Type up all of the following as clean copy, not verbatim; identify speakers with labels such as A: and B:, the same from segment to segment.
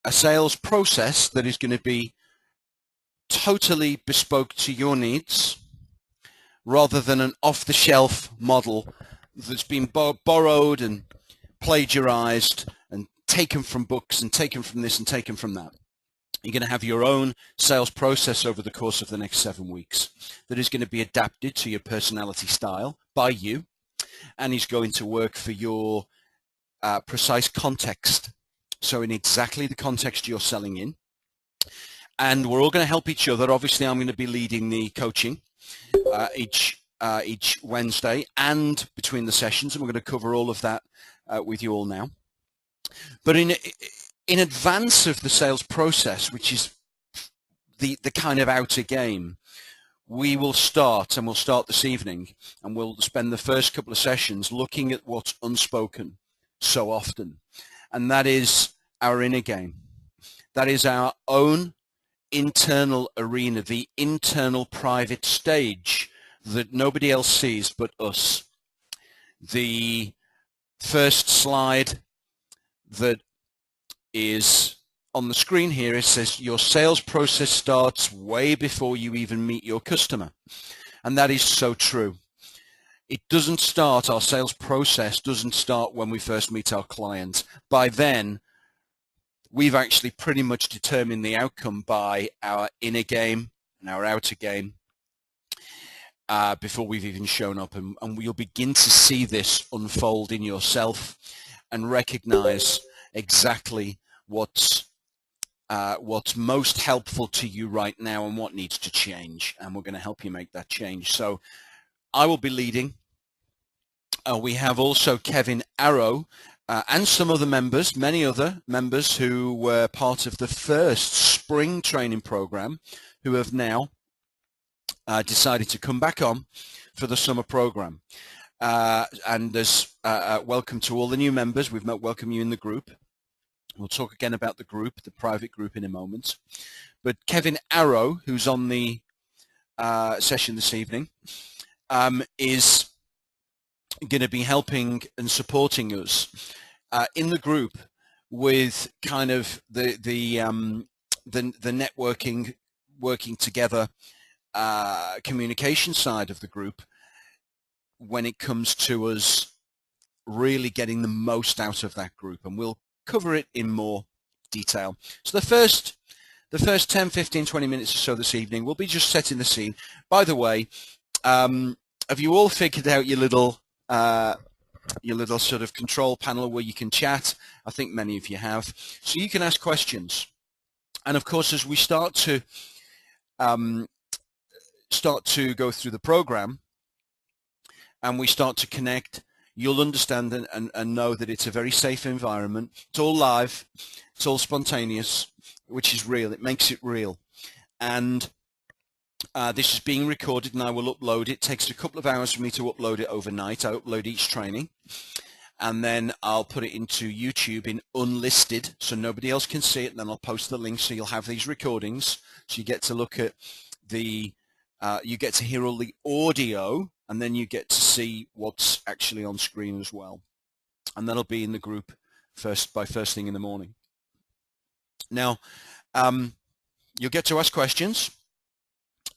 A: a sales process that is going to be totally bespoke to your needs, rather than an off-the-shelf model that's been borrowed and plagiarized and taken from books and taken from this and taken from that. You're going to have your own sales process over the course of the next 7 weeks that is going to be adapted to your personality style by you, and is going to work for your precise context. So in exactly the context you're selling in. And we're all going to help each other. Obviously, I'm going to be leading the coaching each Wednesday and between the sessions, and we're going to cover all of that with you all now. But in advance of the sales process, which is the kind of outer game, we will start, and we'll start this evening, and we'll spend the first couple of sessions looking at what's unspoken so often, and that is our inner game. That is our own internal arena, the internal private stage that nobody else sees but us. The first slide that is on the screen here, it says your sales process starts way before you even meet your customer. And that is so true. It doesn't start, our sales process doesn't start when we first meet our client. By then, we've actually pretty much determined the outcome by our inner game and our outer game before we've even shown up. And you'll begin to see this unfold in yourself and recognize exactly what's most helpful to you right now and what needs to change. And we're going to help you make that change. So I will be leading. We have also Kevin Arrow, and some other members, many other members who were part of the first spring training program, who have now decided to come back on for the summer program. And there's welcome to all the new members. We've welcomed you in the group. We'll talk again about the group, the private group, in a moment. But Kevin Arrow, who's on the session this evening, is going to be helping and supporting us in the group with kind of the networking, working together, communication side of the group when it comes to us really getting the most out of that group, and we'll cover it in more detail. So the first 10, 15, 20 minutes or so this evening, we'll be just setting the scene. By the way, have you all figured out your little sort of control panel where you can chat? I think many of you have. So you can ask questions. And of course, as we start to go through the program and we start to connect, you'll understand and know that it's a very safe environment. It's all live. It's all spontaneous, which is real. It makes it real. And this is being recorded, and I will upload it. It takes a couple of hours for me to upload it overnight. I upload each training, and then I'll put it into YouTube in unlisted, so nobody else can see it, and then I'll post the link, so you'll have these recordings, so you get to look at the, you get to hear all the audio, and then you get to see what's actually on screen as well. And that'll be in the group first thing in the morning. Now, you'll get to ask questions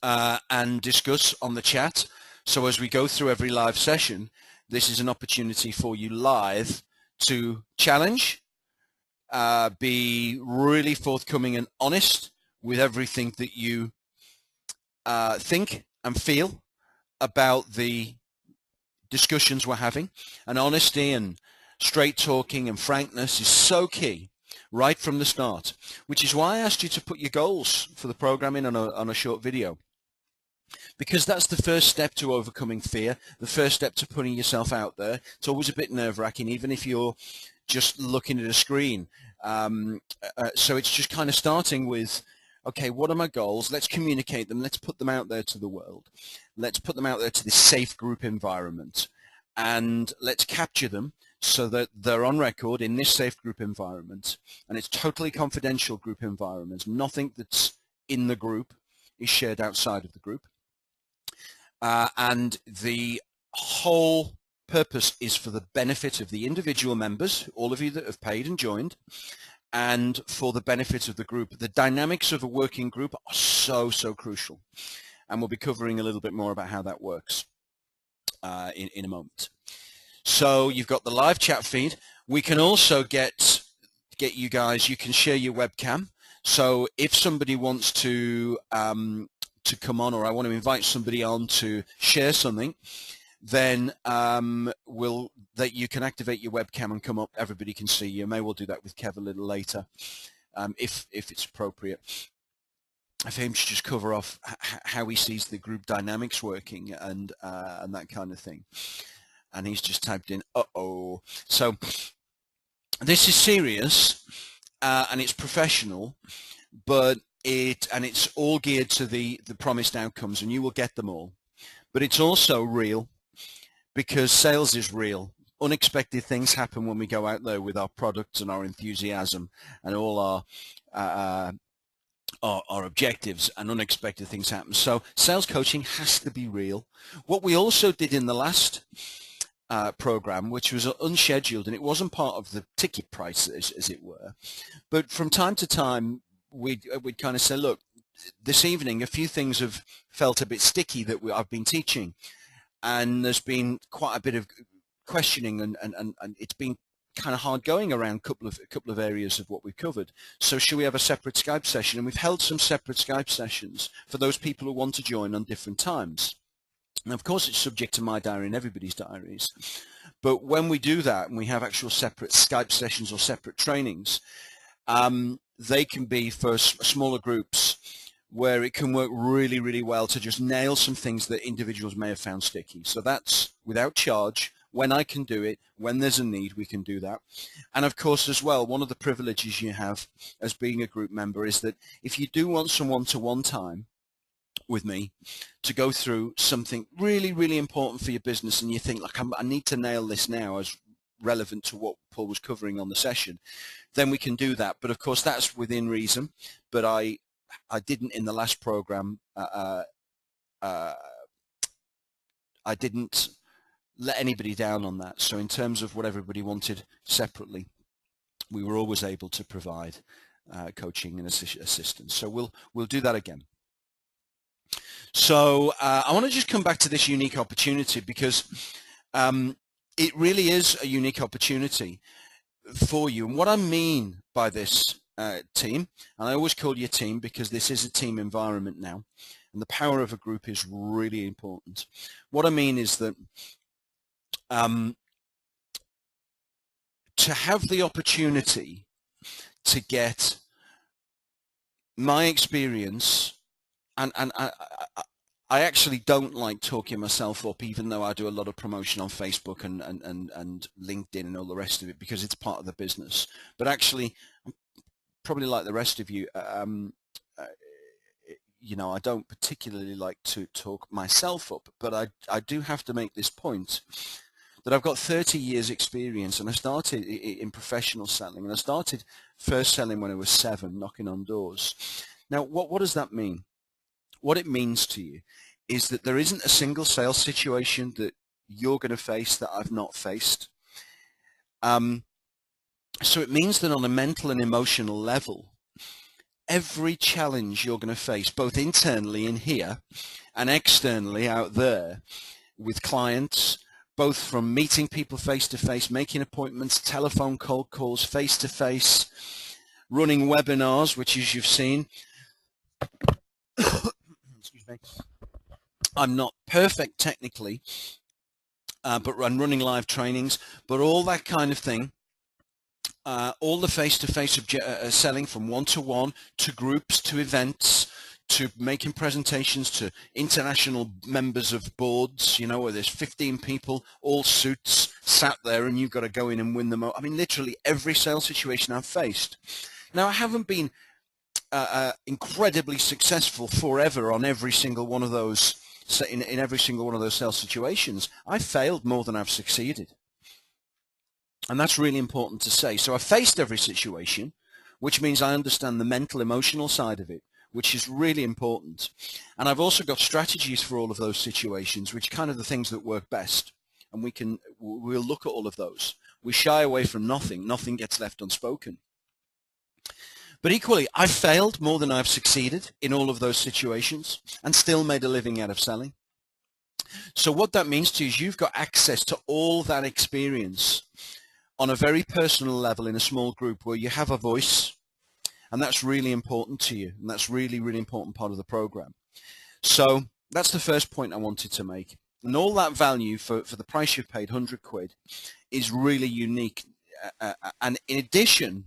A: and discuss on the chat. So as we go through every live session, this is an opportunity for you live to challenge, be really forthcoming and honest with everything that you think and feel about the discussions we're having. And honesty and straight talking and frankness is so key right from the start, which is why I asked you to put your goals for the programming on a short video, because that's the first step to overcoming fear, the first step to putting yourself out there. It's always a bit nerve-wracking, even if you're just looking at a screen. So it's just kind of starting with, okay, what are my goals? Let's communicate them. Let's put them out there to the world. Let's put them out there to this safe group environment, and let's capture them so that they're on record in this safe group environment. And it's totally confidential group environment. Nothing that's in the group is shared outside of the group. And the whole purpose is for the benefit of the individual members, all of you that have paid and joined, and for the benefit of the group. The dynamics of a working group are so crucial, and we'll be covering a little bit more about how that works in a moment. So you've got the live chat feed. We can also get you guys, you can share your webcam. So if somebody wants to come on, or I want to invite somebody on to share something, then you can activate your webcam and come up. Everybody can see you. May well do that with Kev a little later, if it's appropriate. For him to just cover off how he sees the group dynamics working and that kind of thing. And he's just typed in uh-oh. So this is serious and it's professional, but it's all geared to the promised outcomes, and you will get them all. But it's also real, because sales is real. Unexpected things happen when we go out there with our products and our enthusiasm and all our objectives, and unexpected things happen. So sales coaching has to be real. What we also did in the last program, which was unscheduled, and it wasn't part of the ticket price, as it were, but from time to time we'd kind of say, look, this evening a few things have felt a bit sticky that I've been teaching, and there's been quite a bit of questioning, and it's been kind of hard going around a couple of areas of what we've covered. So should we have a separate Skype session? And we've held some separate Skype sessions for those people who want to join on different times. And of course it's subject to my diary and everybody's diaries. But when we do that and we have actual separate Skype sessions or separate trainings, they can be for smaller groups, where it can work really, really well to just nail some things that individuals may have found sticky. So that's without charge. When I can do it, when there's a need, we can do that. And of course as well, one of the privileges you have as being a group member is that if you do want some one-to-one time with me to go through something really, really important for your business, and you think, like, I need to nail this now as relevant to what Paul was covering on the session, then we can do that. But of course that's within reason. But I didn't in the last program, I didn't let anybody down on that. So in terms of what everybody wanted separately, we were always able to provide coaching and assistance. So we'll do that again. So I want to just come back to this unique opportunity, because it really is a unique opportunity for you. And what I mean by this, team, and I always call you a team because this is a team environment now, and the power of a group is really important. What I mean is that to have the opportunity to get my experience, and I actually don't like talking myself up, even though I do a lot of promotion on Facebook and LinkedIn and all the rest of it, because it's part of the business. But actually, probably like the rest of you, you know, I don't particularly like to talk myself up, but I do have to make this point that I've got 30 years experience, and I started in professional selling, and I started first selling when I was 7, knocking on doors. Now, what does that mean? What it means to you is that there isn't a single sales situation that you're going to face that I've not faced. So it means that on a mental and emotional level, every challenge you're going to face, both internally in here and externally out there with clients, both from meeting people face-to-face, making appointments, telephone cold calls, face-to-face, running webinars, which as you've seen, excuse me, I'm not perfect technically, but I'm running live trainings, but all that kind of thing, all the face-to-face selling, from one-to-one to groups to events to making presentations to international members of boards, you know, where there's 15 people, all suits, sat there, and you've got to go in and win them. I mean, literally every sales situation I've faced. Now, I haven't been incredibly successful forever on every single one of those, in every single one of those sales situations. I've failed more than I've succeeded. And that's really important to say. So I've faced every situation, which means I understand the mental, emotional side of it, which is really important. And I've also got strategies for all of those situations, which are kind of the things that work best. And we'll look at all of those. We shy away from nothing. Nothing gets left unspoken. But equally, I've failed more than I've succeeded in all of those situations and still made a living out of selling. So what that means to you is you've got access to all that experience on a very personal level in a small group where you have a voice, and that's really important to you, and that's really, really important part of the program. So that's the first point I wanted to make. And all that value for the price you've paid, 100 quid, is really unique. And in addition,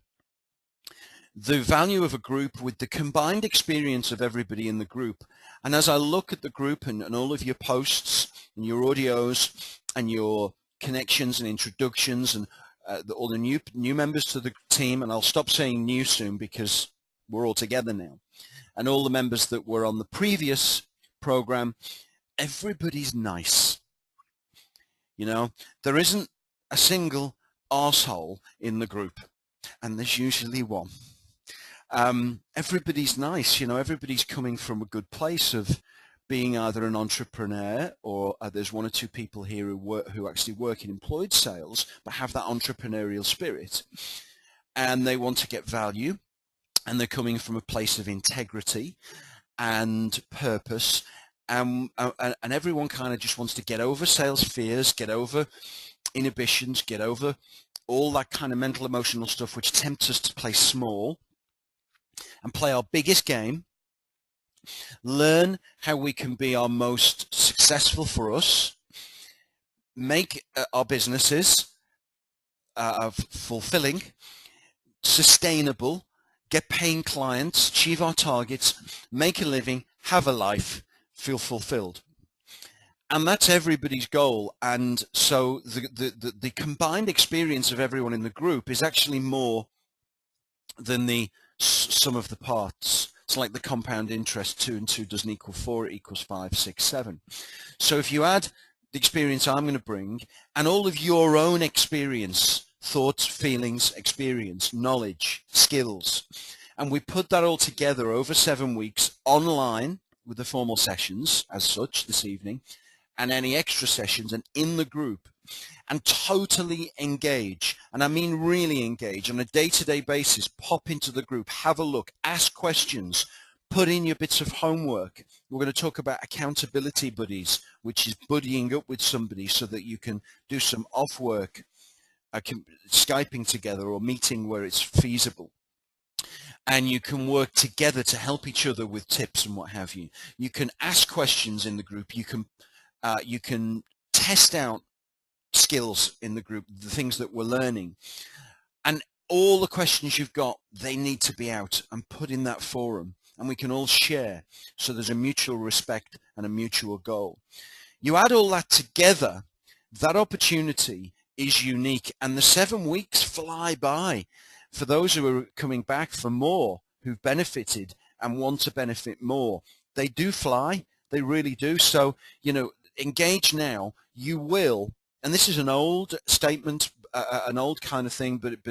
A: the value of a group with the combined experience of everybody in the group. And as I look at the group and all of your posts and your audios and your connections and introductions and all the new members to the team, and I'll stop saying new soon because we're all together now, and all the members that were on the previous program, everybody's nice. You know, there isn't a single arsehole in the group, and there's usually one. Everybody's nice, you know, everybody's coming from a good place of being either an entrepreneur or there's one or two people here who actually work in employed sales but have that entrepreneurial spirit, and they want to get value, and they're coming from a place of integrity and purpose, and everyone kind of just wants to get over sales fears, get over inhibitions, get over all that kind of mental emotional stuff which tempts us to play small and play our biggest game, learn how we can be our most successful for us, make our businesses fulfilling, sustainable, get paying clients, achieve our targets, make a living, have a life, feel fulfilled. And that's everybody's goal. And so the combined experience of everyone in the group is actually more than the sum of the parts. It's like the compound interest, 2 and 2 doesn't equal 4, it equals 5, 6, 7. So if you add the experience I'm going to bring and all of your own experience, thoughts, feelings, experience, knowledge, skills, and we put that all together over 7 weeks online with the formal sessions as such this evening and any extra sessions and in the group, and totally engage, and I mean really engage on a day-to-day basis, pop into the group, have a look, ask questions, put in your bits of homework. We're going to talk about accountability buddies, which is buddying up with somebody so that you can do some off work, Skyping together or meeting where it's feasible. And you can work together to help each other with tips and what have you. You can ask questions in the group. You can test out skills in the group, the things that we're learning. And all the questions you've got, they need to be out and put in that forum. And we can all share. So there's a mutual respect and a mutual goal. You add all that together, that opportunity is unique. And the 7 weeks fly by. For those who are coming back for more, who've benefited and want to benefit more, they do fly. They really do. So, you know, engage now. You will, and this is an old statement, an old kind of thing, but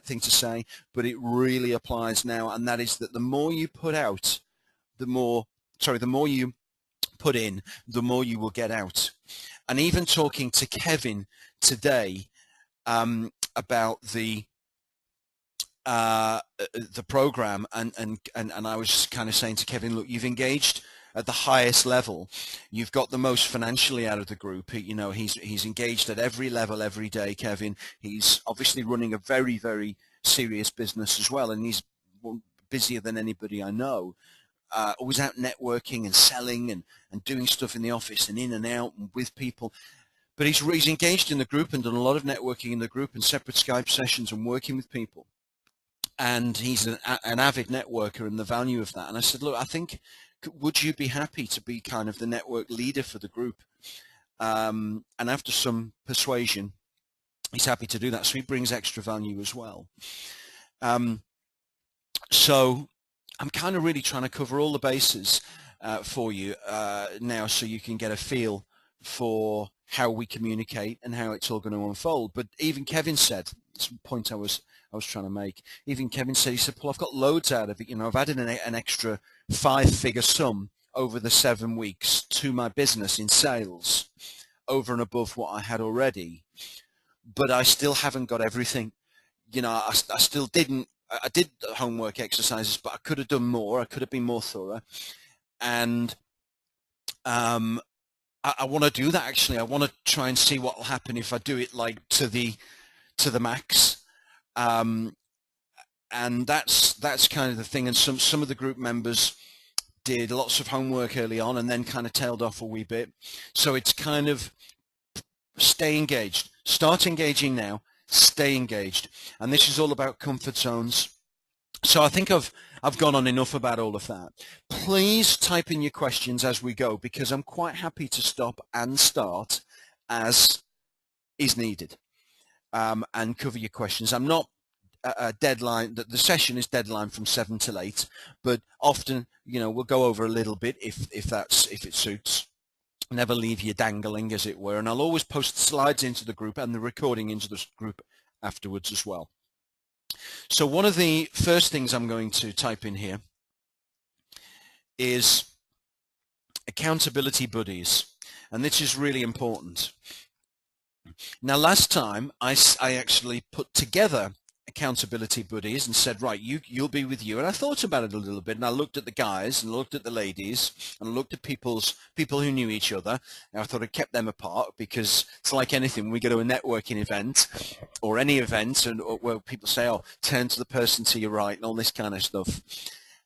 A: thing to say, but it really applies now, and that is that the more you put out, the more you put in, the more you will get out. And even talking to Kevin today about the program, and I was kind of saying to Kevin, look, you've engaged at the highest level, you've got the most financially out of the group. You know, he's engaged at every level every day, Kevin. He's obviously running a very, very serious business as well, and he's busier than anybody I know. Always out networking and selling and doing stuff in the office and in and out and with people. But he's engaged in the group and done a lot of networking in the group and separate Skype sessions and working with people. And he's an avid networker and the value of that. And I said, look, I think, would you be happy to be kind of the network leader for the group? And after some persuasion, he's happy to do that. So he brings extra value as well. So I'm kind of really trying to cover all the bases for you now, so you can get a feel for how we communicate and how it's all going to unfold. But even Kevin said, that's the point I was trying to make. Even Kevin said, he said, Paul, I've got loads out of it. You know, I've added an extra 5-figure sum over the 7 weeks to my business in sales, over and above what I had already. But I still haven't got everything. You know, I still didn't I did homework exercises, but I could have done more. I could have been more thorough. And I want to do that, actually. I want to try and see what will happen if I do it like to the max. And that's kind of the thing. And some of the group members did lots of homework early on and then kind of tailed off a wee bit. So it's kind of stay engaged. Start engaging now. Stay engaged. And this is all about comfort zones. So I think I've gone on enough about all of that. Please type in your questions as we go, because I'm quite happy to stop and start as is needed, and cover your questions. I'm not a deadline. The session is deadline from 7 till 8, but often, you know, we'll go over a little bit if it suits. Never leave you dangling, as it were. And I'll always post slides into the group and the recording into the group afterwards as well. So one of the first things I'm going to type in here is accountability buddies, and this is really important. Now, last time I actually put together accountability buddies and said, right, you'll be with you. And I thought about it a little bit, and I looked at the guys and looked at the ladies and looked at people who knew each other. And I thought I kept them apart, because it's like anything. When we go to a networking event or any event, and where people say, oh, turn to the person to your right and all this kind of stuff.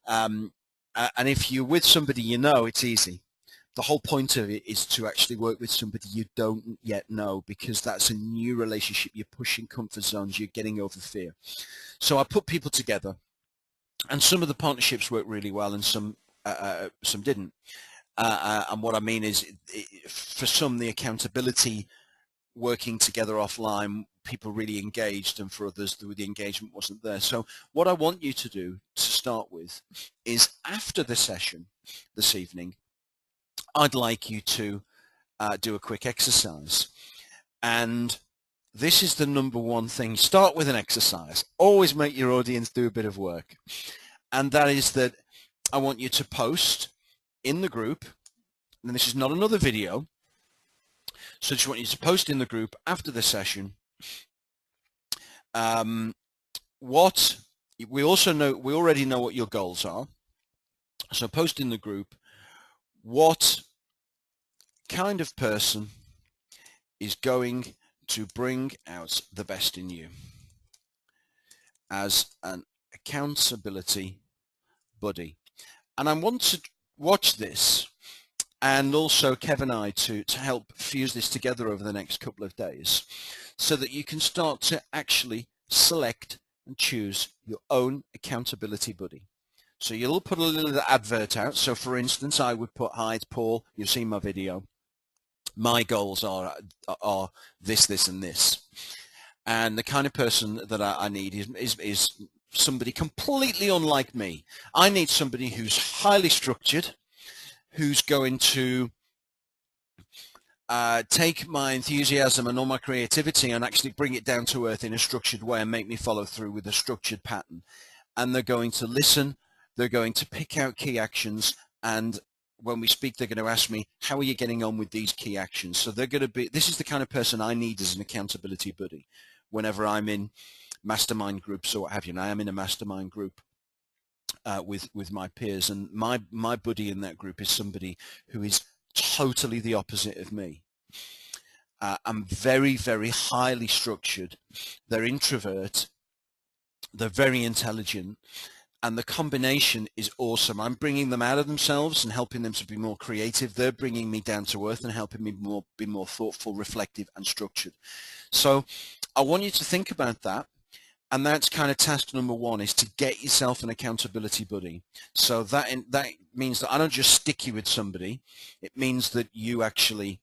A: And if you're with somebody you know, it's easy. The whole point of it is to actually work with somebody you don't yet know, because that's a new relationship. You're pushing comfort zones. You're getting over fear. So I put people together, and some of the partnerships worked really well, and some didn't. And what I mean is, for some, the accountability, working together offline, people really engaged, and for others, the engagement wasn't there. So what I want you to do to start with is, after the session this evening, I'd like you to do a quick exercise. And this is the number one thing. Start with an exercise. Always make your audience do a bit of work. And that is that I want you to post in the group, and this is not another video, so I just want you to post in the group after the session what we already know what your goals are. So post in the group what kind of person is going to bring out the best in you as an accountability buddy. And I want to watch this, and also Kev and I, to help fuse this together over the next couple of days, so that you can start to actually select and choose your own accountability buddy. So you'll put a little advert out. So for instance, I would put, hi, it's Paul, you've seen my video. My goals are this, this, and this. And the kind of person that I need is somebody completely unlike me. I need somebody who's highly structured, who's going to take my enthusiasm and all my creativity and actually bring it down to earth in a structured way and make me follow through with a structured pattern. And they're going to listen. They're going to pick out key actions, and when we speak, they're going to ask me, how are you getting on with these key actions? So they're going to be, this is the kind of person I need as an accountability buddy whenever I'm in mastermind groups or what have you. And I am in a mastermind group with my peers, and my buddy in that group is somebody who is totally the opposite of me. I'm very, very highly structured. They're introvert. They're very intelligent. And the combination is awesome. I'm bringing them out of themselves and helping them to be more creative. They're bringing me down to earth and helping me be more thoughtful, reflective, and structured. So I want you to think about that. And that's kind of task number one, is to get yourself an accountability buddy. So that means that I don't just stick you with somebody. It means that you actually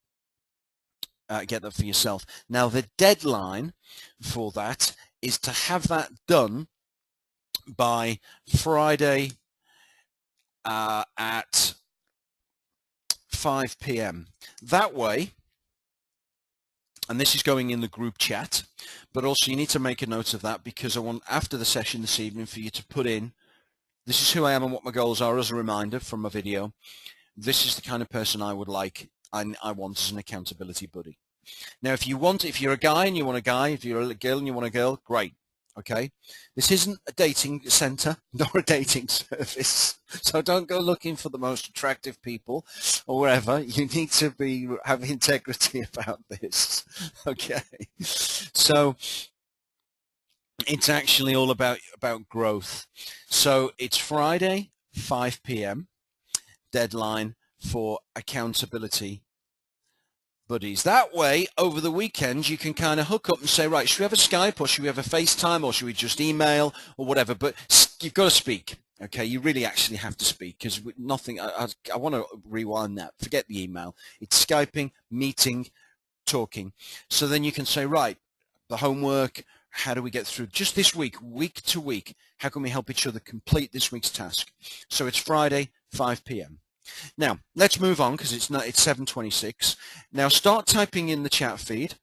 A: get that for yourself. Now, the deadline for that is to have that done by Friday at 5 p.m. That way, and this is going in the group chat, but also you need to make a note of that, because I want, after the session this evening, for you to put in, this is who I am and what my goals are, as a reminder from my video. This is the kind of person I would like, I want as an accountability buddy. Now, if you're a guy and you want a guy, if you're a girl and you want a girl, great. Okay, this isn't a dating center nor a dating service, so don't go looking for the most attractive people or wherever. You need to have integrity about this. Okay, so it's actually all about growth. So it's Friday, 5 p.m. deadline for accountability buddies. That way, over the weekend, you can kind of hook up and say, right, should we have a Skype or should we have a FaceTime or should we just email or whatever? But you've got to speak. Okay, you really actually have to speak, because nothing. I want to rewind that. Forget the email. It's Skyping, meeting, talking. So then you can say, right, the homework. How do we get through just this week to week? How can we help each other complete this week's task? So it's Friday, 5 p.m. Now, let's move on, because it's 7:26. Now, start typing in the chat feed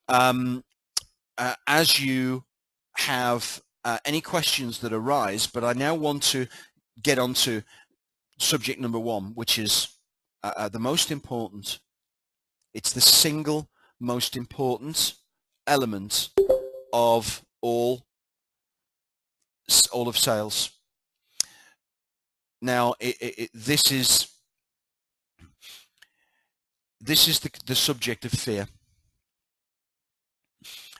A: as you have any questions that arise, but I now want to get on to subject number one, which is the most important. It's the single most important element of all of sales. Now, this is the subject of fear,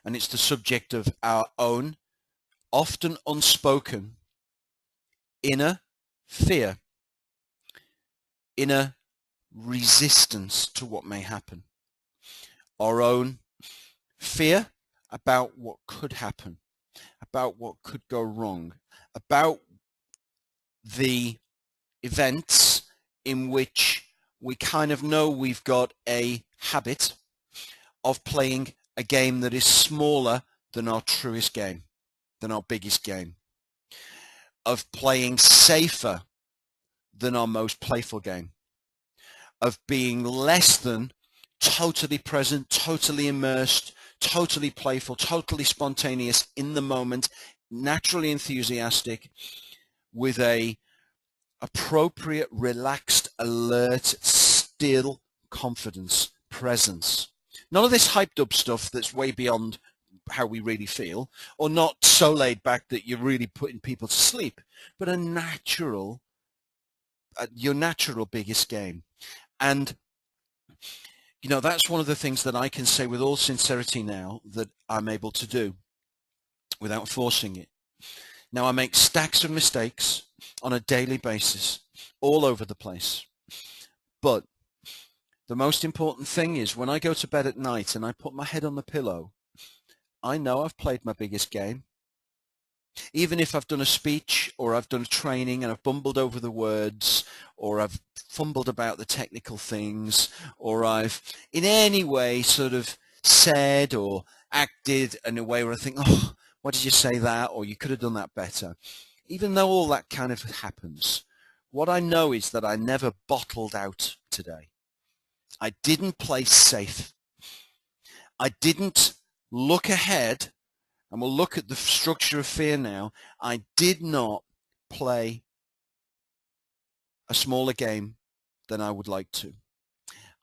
A: and it's the subject of our own, often unspoken, inner fear, inner resistance to what may happen, our own fear about what could happen, about what could go wrong, about the events in which we kind of know we've got a habit of playing a game that is smaller than our truest game, than our biggest game, of playing safer than our most playful game, of being less than totally present, totally immersed, totally playful, totally spontaneous, in the moment, naturally enthusiastic, with a appropriate, relaxed, alert, still confidence, presence. None of this hyped up stuff that's way beyond how we really feel, or not so laid back that you're really putting people to sleep, but a natural, your natural biggest game. And you know, that's one of the things that I can say with all sincerity now that I'm able to do without forcing it. Now, I make stacks of mistakes on a daily basis, all over the place. But the most important thing is, when I go to bed at night and I put my head on the pillow, I know I've played my biggest game. Even if I've done a speech or I've done a training and I've bumbled over the words, or I've fumbled about the technical things, or I've in any way sort of said or acted in a way where I think, oh, why did you say that? Or you could have done that better. Even though all that kind of happens, what I know is that I never bottled out today. I didn't play safe. I didn't look ahead, and we'll look at the structure of fear now. I did not play a smaller game than I would like to.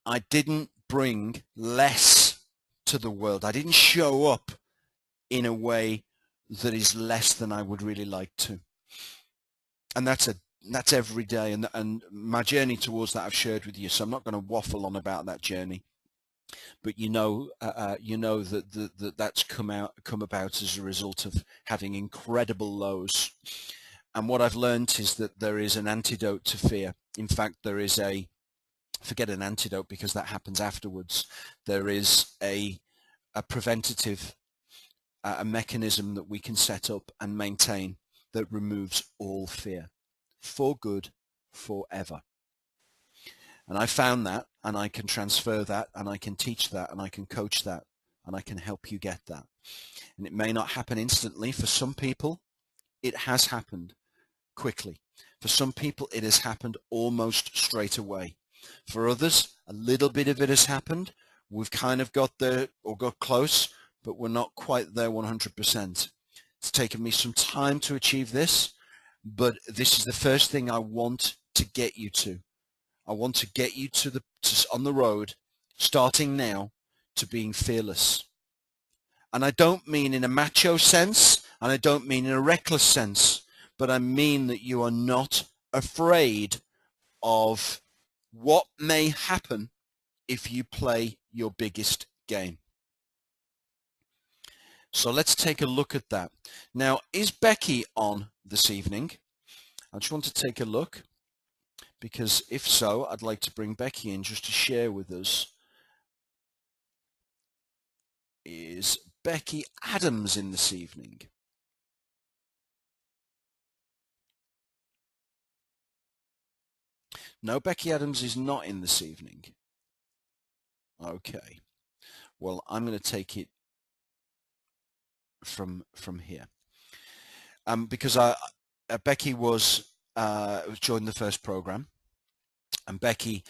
A: I didn't bring less to the world. I didn't show up in a way that is less than I would really like to. And that's every day, and my journey towards that I've shared with you, so I'm not going to waffle on about that journey. But you know that's come about as a result of having incredible lows. And what I've learned is that there is an antidote to fear. In fact, there is forget an antidote, because that happens afterwards. There is a preventative, a mechanism that we can set up and maintain that removes all fear for good, forever. And I found that, and I can transfer that, and I can teach that, and I can coach that, and I can help you get that. And it may not happen instantly. For some people, it has happened quickly. For some people, it has happened almost straight away. For others, a little bit of it has happened. We've kind of got there or got close, but we're not quite there 100%. It's taken me some time to achieve this, but this is the first thing I want to get you to. I want to get you on the road, starting now, to being fearless. And I don't mean in a macho sense, and I don't mean in a reckless sense, but I mean that you are not afraid of what may happen if you play your biggest game. So let's take a look at that. Now, is Becky on this evening? I just want to take a look, because if so, I'd like to bring Becky in just to share with us. Is Becky Adams in this evening? No, Becky Adams is not in this evening. Okay. Well, I'm going to take it from here, because Becky was joined the first program, and Becky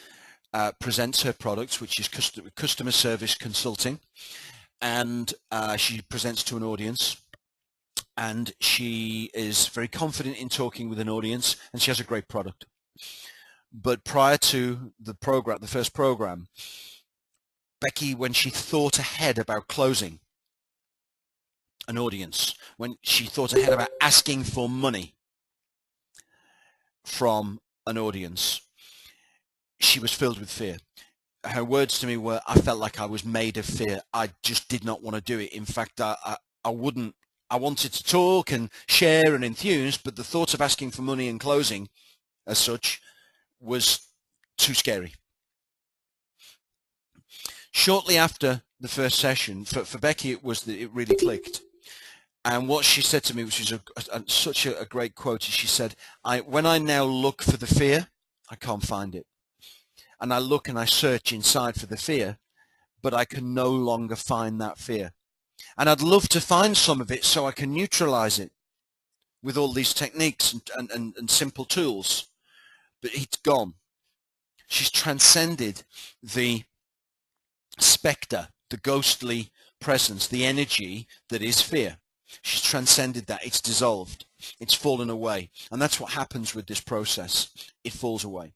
A: presents her products, which is customer service consulting, and she presents to an audience, and she is very confident in talking with an audience, and she has a great product. But prior to the program, the first program, Becky, when she thought ahead about closing an audience, when she thought ahead about asking for money from an audience, she was filled with fear. Her words to me were, I felt like I was made of fear. I just did not want to do it. In fact, I wanted to talk and share and enthuse, but the thought of asking for money and closing as such was too scary. Shortly after the first session, for Becky, it really clicked. And what she said to me, which is such a great quote, is she said, when I now look for the fear, I can't find it. And I look and I search inside for the fear, but I can no longer find that fear. And I'd love to find some of it so I can neutralize it with all these techniques and simple tools, but it's gone. She's transcended the specter, the ghostly presence, the energy that is fear. She's transcended that. It's dissolved. It's fallen away. And that's what happens with this process. It falls away.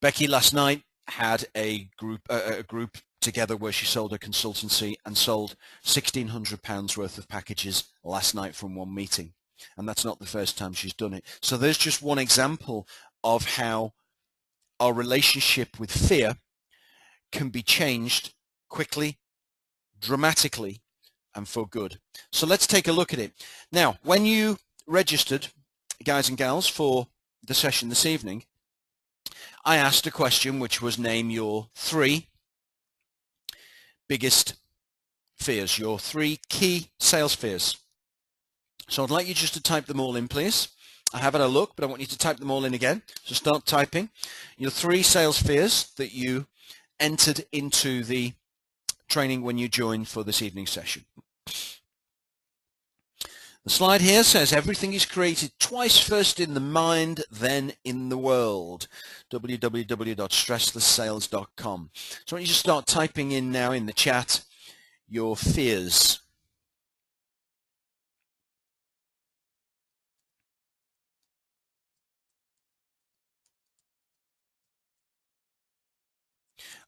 A: Becky last night had a group together where she sold her consultancy and sold £1,600 worth of packages last night from one meeting. And that's not the first time she's done it. So there's just one example of how our relationship with fear can be changed quickly, dramatically, and for good. So let's take a look at it. Now, when you registered, guys and gals, for the session this evening, I asked a question which was, name your 3 biggest fears, your 3 key sales fears. So I'd like you just to type them all in, please. I have had a look, but I want you to type them all in again. So start typing your 3 sales fears that you entered into the training when you joined for this evening's session. The slide here says everything is created twice, first in the mind, then in the world. www.stresslesssales.com. So I want you to start typing in now in the chat your fears.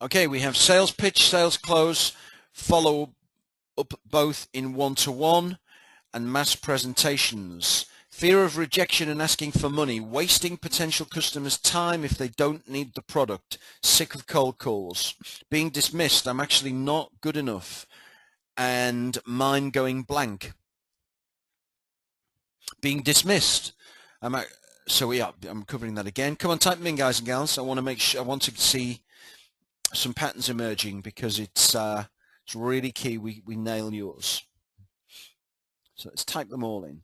A: Okay, we have sales pitch, sales close, follow up both in one-to-one and mass presentations. Fear of rejection and asking for money, wasting potential customers' time if they don't need the product, sick of cold calls, being dismissed, I'm actually not good enough, and mind going blank. Being dismissed. So yeah, I'm covering that again. Come on, type them in, guys and gals. I want to make sure, I want to see some patterns emerging, because it's really key we nail yours. So let's type them all in.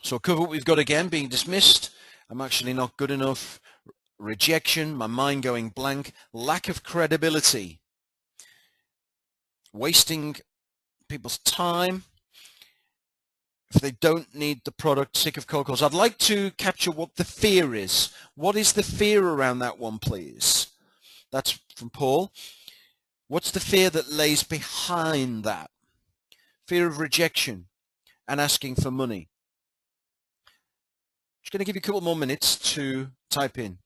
A: So I'll cover what we've got again. Being dismissed, I'm actually not good enough, rejection, my mind going blank, lack of credibility, wasting people's time if they don't need the product, sick of cold calls. I'd like to capture what the fear is. What is the fear around that one, please? That's from Paul. What's the fear that lays behind that? Fear of rejection and asking for money. Just going to give you a couple more minutes to type in.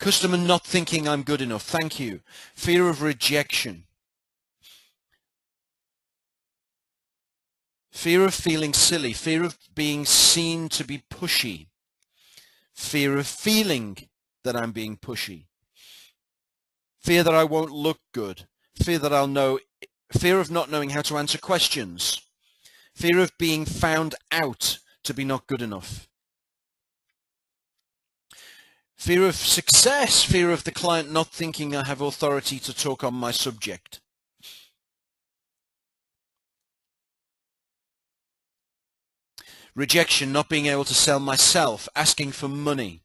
A: Customer not thinking I'm good enough. Thank you. Fear of rejection. Fear of feeling silly. Fear of being seen to be pushy. Fear of feeling that I'm being pushy. Fear that I won't look good. Fear that I'll know. Fear of not knowing how to answer questions. Fear of being found out to be not good enough. Fear of success. Fear of the client not thinking I have authority to talk on my subject. Rejection, not being able to sell myself, asking for money.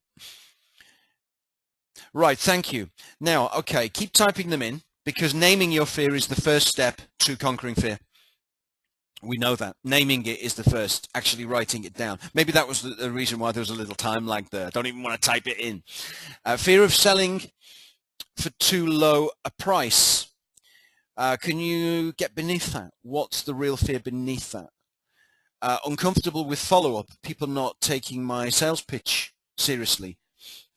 A: Right, thank you. Now, okay, keep typing them in, because naming your fear is the first step to conquering fear. We know that. Naming it is the first, actually writing it down. Maybe that was the reason why there was a little time lag there. I don't even want to type it in. Fear of selling for too low a price. Can you get beneath that? What's the real fear beneath that? Uncomfortable with follow-up, people not taking my sales pitch seriously.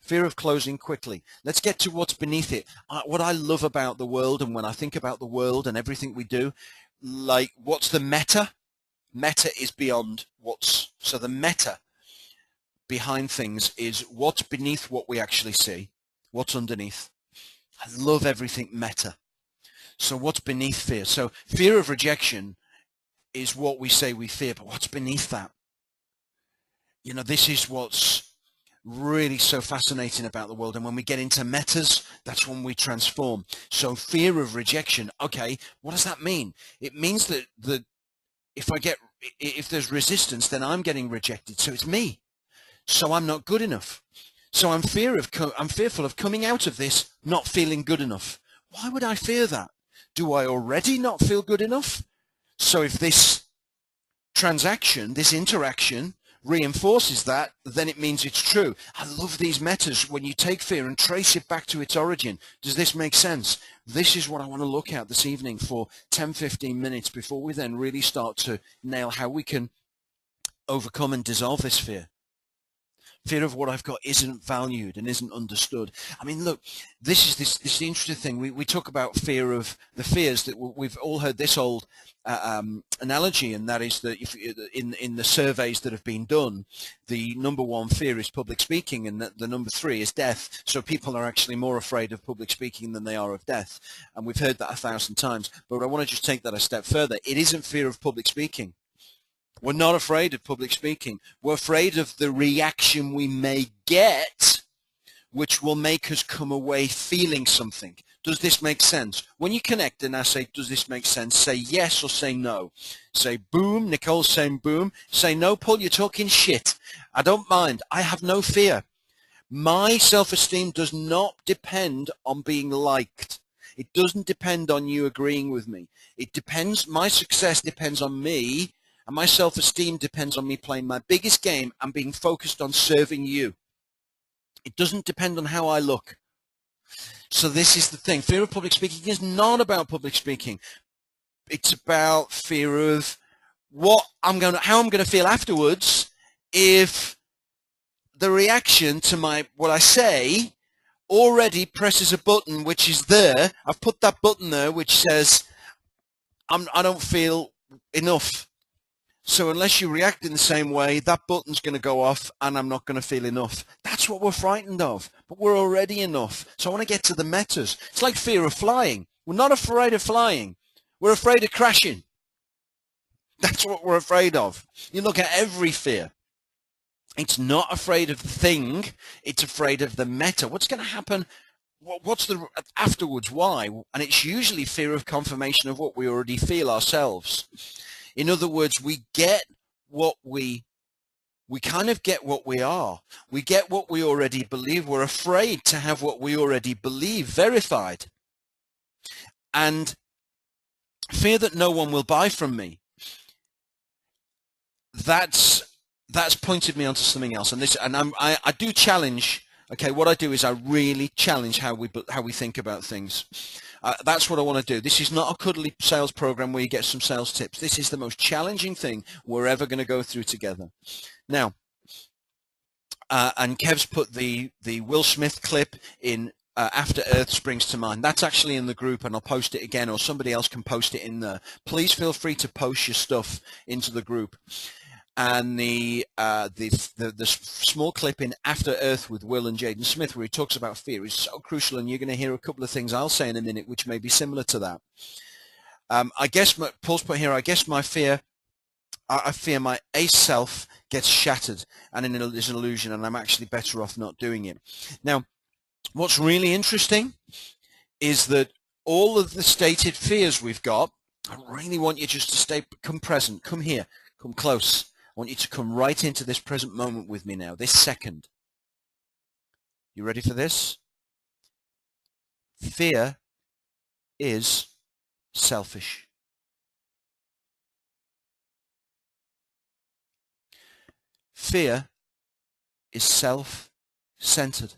A: Fear of closing quickly. Let's get to what's beneath it. What I love about the world, and when I think about the world and everything we do, like, what's the meta? Meta is beyond what's, so the meta behind things is what's beneath what we actually see, what's underneath. I love everything meta. So what's beneath fear? So fear of rejection is what we say we fear, but what's beneath that? You know, this is what's really so fascinating about the world. And when we get into metas, that's when we transform. So fear of rejection, okay, what does that mean? It means that if there's resistance, then I'm getting rejected. So it's me. So I'm not good enough. So I'm fearful of coming out of this not feeling good enough. Why would I fear that? Do I already not feel good enough? So if this transaction, this interaction reinforces that, then it means it's true. I love these metas when you take fear and trace it back to its origin. Does this make sense? This is what I want to look at this evening for 10-15 minutes before we then really start to nail how we can overcome and dissolve this fear. Fear of what I've got isn't valued and isn't understood. I mean, look, this is the interesting thing. We talk about fear of the fears that we've all heard this old analogy, and that is that if in the surveys that have been done, the number one fear is public speaking, and the number three is death. So people are actually more afraid of public speaking than they are of death, and we've heard that 1,000 times. But I want to just take that a step further. It isn't fear of public speaking. We're not afraid of public speaking. We're afraid of the reaction we may get, which will make us come away feeling something. Does this make sense? When you connect and I say, does this make sense? Say yes or say no. Say boom, Nicole's saying boom. Say no, Paul, you're talking shit. I don't mind. I have no fear. My self-esteem does not depend on being liked. It doesn't depend on you agreeing with me. It depends, my success depends on me. And my self-esteem depends on me playing my biggest game and being focused on serving you. It doesn't depend on how I look. So this is the thing. Fear of public speaking is not about public speaking. It's about fear of how I'm going to feel afterwards if the reaction to what I say already presses a button which is there. I've put that button there which says I don't feel enough. So unless you react in the same way, that button's going to go off and I'm not going to feel enough. That's what we're frightened of, but we're already enough. So I want to get to the metas. It's like fear of flying. We're not afraid of flying. We're afraid of crashing. That's what we're afraid of. You look at every fear. It's not afraid of the thing. It's afraid of the meta. What's going to happen? What's the afterwards? Why? And it's usually fear of confirmation of what we already feel ourselves. In other words, we get what we kind of get what we are. We get what we already believe. We're afraid to have what we already believe verified. And fear that no one will buy from me. That's pointed me onto something else. And I do challenge. Okay, what I do is I really challenge how we think about things. That's what I want to do. This is not a cuddly sales program where you get some sales tips. This is the most challenging thing we're ever going to go through together. Now, And Kev's put the Will Smith clip in. After Earth springs to mind. That's actually in the group, and I'll post it again, or somebody else can post it in there. Please feel free to post your stuff into the group. And the small clip in After Earth with Will and Jaden Smith, where he talks about fear, is so crucial, and you're going to hear a couple of things I'll say in a minute which may be similar to that. I guess Paul's put here, I guess my fear, I fear my ace self gets shattered and is an illusion, and I'm actually better off not doing it. Now, what's really interesting is that all of the stated fears we've got, I really want you just to come present, come here, come close. I want you to come right into this present moment with me now, this second. You ready for this? Fear is selfish. Fear is self-centered.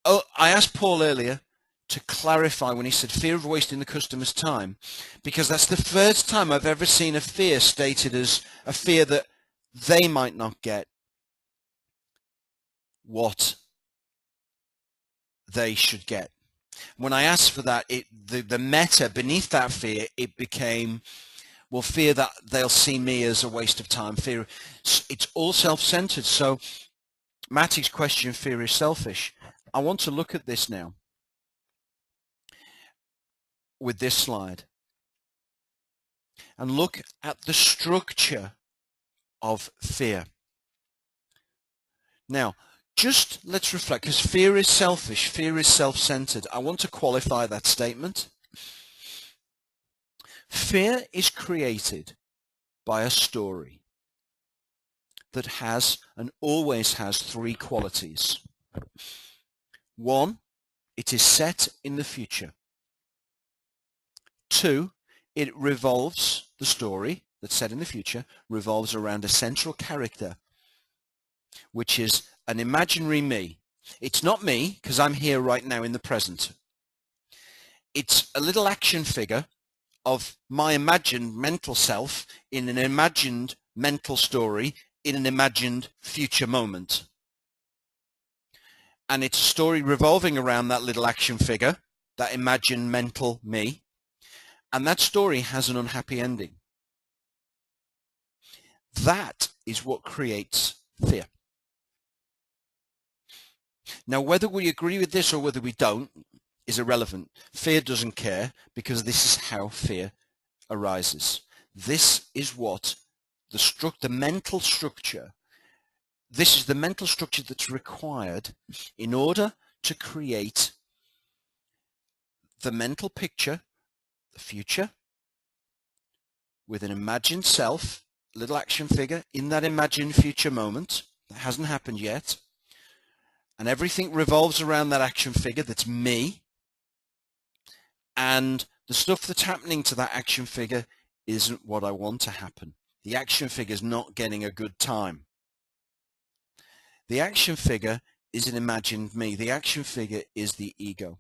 A: Oh, I asked Paul earlier to clarify when he said fear of wasting the customer's time, because that's the first time I've ever seen a fear stated as a fear that they might not get what they should get. When I asked for that, the meta beneath that fear, it became, well, fear that they'll see me as a waste of time. Fear, it's all self-centered. So Matty's question, fear is selfish. I want to look at this now with this slide and look at the structure of fear. Now, just let's reflect, because fear is selfish, fear is self-centered. I want to qualify that statement. Fear is created by a story that has and always has three qualities. One, it is set in the future. Two, it revolves, the story that's set in the future revolves around a central character, which is an imaginary me. It's not me, because I'm here right now in the present. It's a little action figure of my imagined mental self in an imagined mental story in an imagined future moment. And it's a story revolving around that little action figure, that imagined mental me, and that story has an unhappy ending. That is what creates fear. Now, whether we agree with this or whether we don't is irrelevant. Fear doesn't care, because this is how fear arises. This is what the mental structure, this is the mental structure that's required in order to create the mental picture, the future, with an imagined self, little action figure in that imagined future moment that hasn't happened yet, and everything revolves around that action figure that's me, and the stuff that's happening to that action figure isn't what I want to happen. The action figure's not getting a good time. The action figure is an imagined me. The action figure is the ego.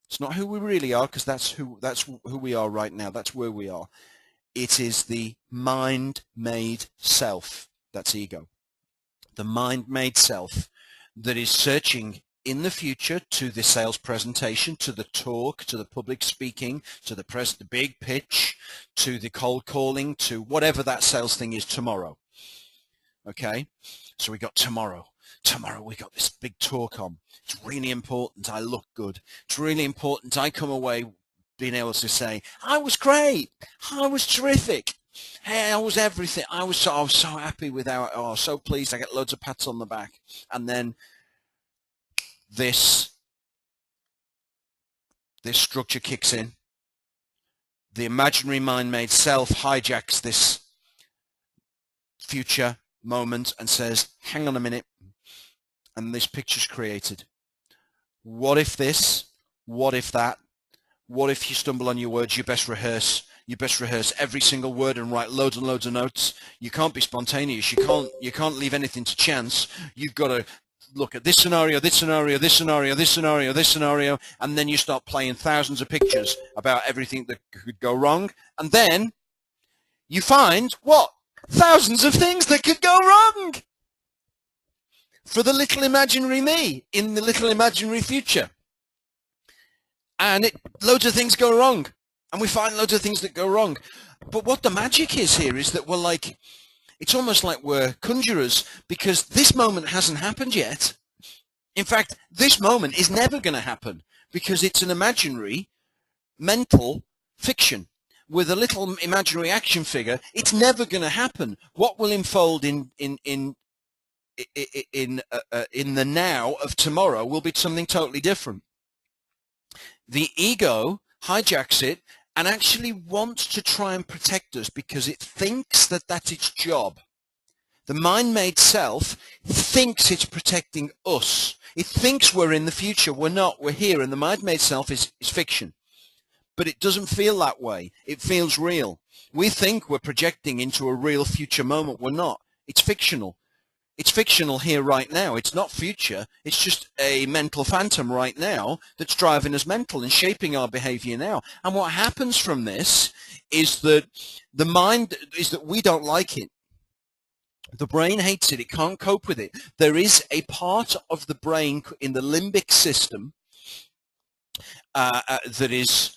A: It's not who we really are, because that's who we are right now. That's where we are. It is the mind-made self. That's ego. The mind-made self that is searching in the future to the sales presentation, to the talk, to the public speaking, to the big pitch, to the cold calling, to whatever that sales thing is tomorrow. Okay? So we got tomorrow. Tomorrow we got this big talk on. It's really important I look good. It's really important I come away being able to say, I was great. I was terrific. Hey, I was everything. I was so happy with so pleased. I get loads of pats on the back. And then this structure kicks in. The imaginary mind-made self hijacks this future moment and says, hang on a minute, and this picture's created. What if this? What if that? What if you stumble on your words? You best rehearse. You best rehearse every single word and write loads and loads of notes. You can't be spontaneous. You can't leave anything to chance. You've got to look at this scenario, this scenario, this scenario, this scenario, this scenario, and then you start playing thousands of pictures about everything that could go wrong, and then you find what? Thousands of things that could go wrong for the little imaginary me in the little imaginary future. And loads of things go wrong, and we find loads of things that go wrong. But what the magic is here is that we're like, it's almost like we're conjurers, because this moment hasn't happened yet. In fact, this moment is never going to happen, because it's an imaginary mental fiction with a little imaginary action figure. It's never going to happen. What will unfold in the now of tomorrow will be something totally different. The ego hijacks it and actually wants to try and protect us because it thinks that that's its job. The mind-made self thinks it's protecting us. It thinks we're in the future. We're not. We're here. And the mind-made self is fiction. But it doesn't feel that way. It feels real. We think we're projecting into a real future moment. We're not. It's fictional. It's fictional here right now. It's not future. It's just a mental phantom right now that's driving us mental and shaping our behavior now. And what happens from this is that the mind is that we don't like it. The brain hates it. It can't cope with it. There is a part of the brain in the limbic system that is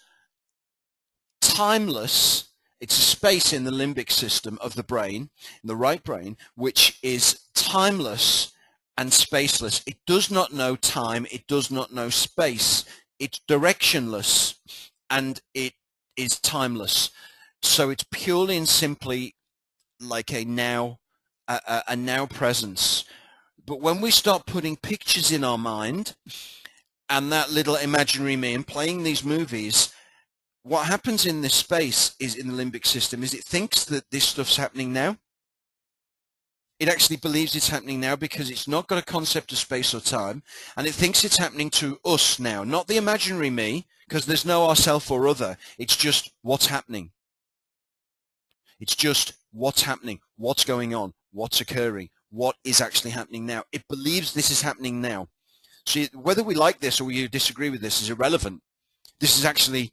A: timeless. It's a space in the limbic system of the brain, in the right brain, which is timeless and spaceless. It does not know time. It does not know space. It's directionless and it is timeless. So it's purely and simply like a now presence. But when we start putting pictures in our mind and that little imaginary me and playing these movies, what happens in this space is in the limbic system is it thinks that this stuff's happening now. It actually believes it's happening now because it's not got a concept of space or time, and it thinks it's happening to us now, not the imaginary me, because there's no ourself or other. It's just what's happening. It's just what's happening, what's going on, what's occurring, what is actually happening now. It believes this is happening now. So whether we like this or we disagree with this is irrelevant. This is actually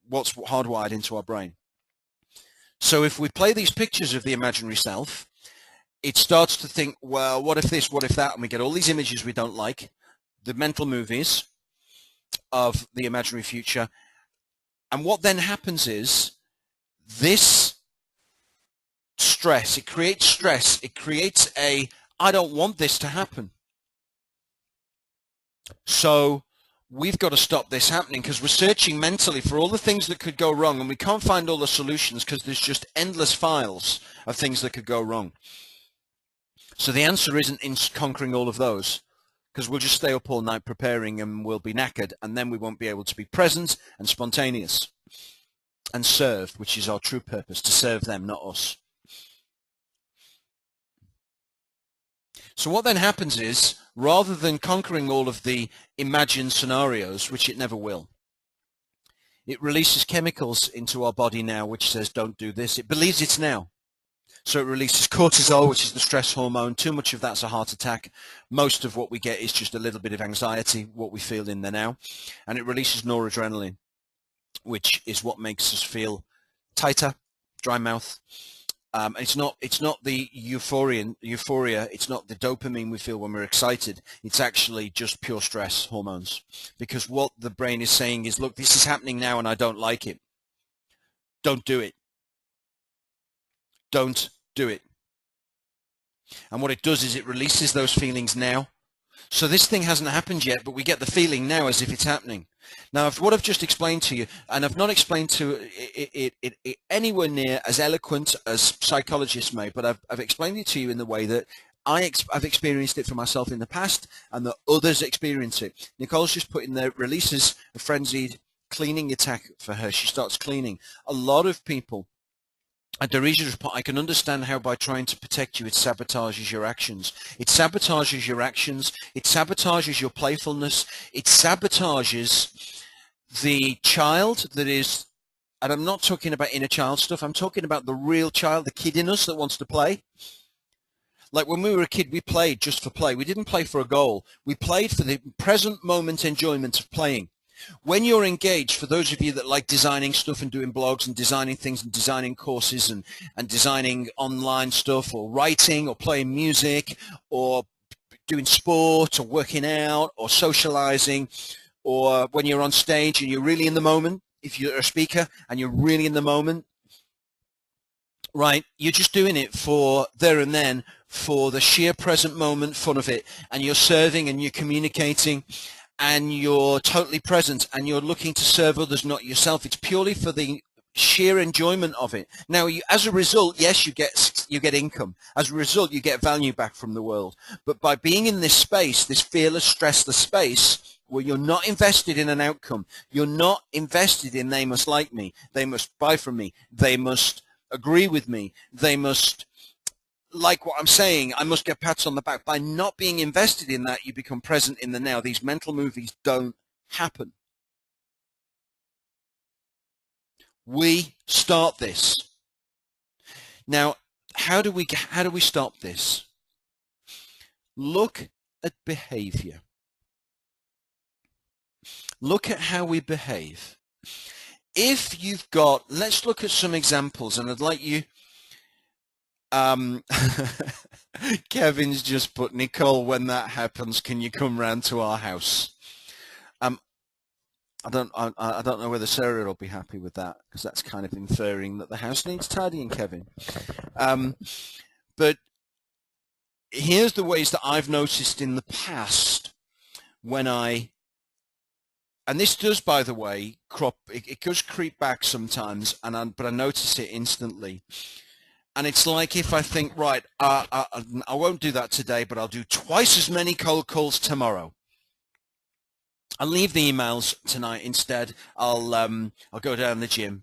A: what's hardwired into our brain. So if we play these pictures of the imaginary self, it starts to think, well, what if this, what if that, and we get all these images we don't like, the mental movies of the imaginary future. And what then happens is this stress, it creates a, I don't want this to happen. So we've got to stop this happening because we're searching mentally for all the things that could go wrong, and we can't find all the solutions because there's just endless files of things that could go wrong. So the answer isn't in conquering all of those, because we'll just stay up all night preparing and we'll be knackered, and then we won't be able to be present and spontaneous and serve, which is our true purpose, to serve them, not us. So what then happens is, rather than conquering all of the imagined scenarios, which it never will, it releases chemicals into our body now which says don't do this. It believes it's now. So it releases cortisol, which is the stress hormone. Too much of that's a heart attack. Most of what we get is just a little bit of anxiety, what we feel in the now. And it releases noradrenaline, which is what makes us feel tighter, dry mouth. It's not the euphoria, it's not the dopamine we feel when we're excited. It's actually just pure stress hormones. Because what the brain is saying is, look, this is happening now and I don't like it. Don't do it. Don't do it. And what it does is it releases those feelings now. So this thing hasn't happened yet, but we get the feeling now as if it's happening. Now, if what I've just explained to you, and I've not explained to it anywhere near as eloquent as psychologists may, but I've explained it to you in the way that I've experienced it for myself in the past, and that others experience it. Nicole's just put in there, releases a frenzied cleaning attack for her. She starts cleaning. A lot of people, and I can understand how by trying to protect you, it sabotages your actions. It sabotages your actions. It sabotages your playfulness. It sabotages the child that is, and I'm not talking about inner child stuff. I'm talking about the real child, the kid in us that wants to play. Like when we were a kid, we played just for play. We didn't play for a goal. We played for the present moment enjoyment of playing. When you're engaged, for those of you that like designing stuff and doing blogs and designing things and designing courses and designing online stuff, or writing or playing music or doing sport or working out or socializing, or when you're on stage and you're really in the moment, if you're a speaker and you're really in the moment, right, you're just doing it for there and then, for the sheer present moment fun of it, and you're serving and you're communicating and you're totally present and you're looking to serve others, not yourself. It's purely for the sheer enjoyment of it. Now, as a result, yes, you get income. As a result, you get value back from the world. But by being in this space, this fearless, stressless space, where you're not invested in an outcome, you're not invested in they must like me, they must buy from me, they must agree with me, they must like what I'm saying, I must get pats on the back. By not being invested in that, you become present in the now. These mental movies don't happen. We start this. Now, how do we stop this? Look at behavior. Look at how we behave. If you've got, let's look at some examples, and I'd like you, Kevin's just put, Nicole, when that happens, can you come round to our house? I don't know whether Sarah will be happy with that, because that's kind of inferring that the house needs tidying, Kevin. But here's the ways that I've noticed in the past when and this does, by the way, it does creep back sometimes, but I notice it instantly. And it's like if I think, right, I won't do that today, but I'll do twice as many cold calls tomorrow. I'll leave the emails tonight instead. I'll go down the gym.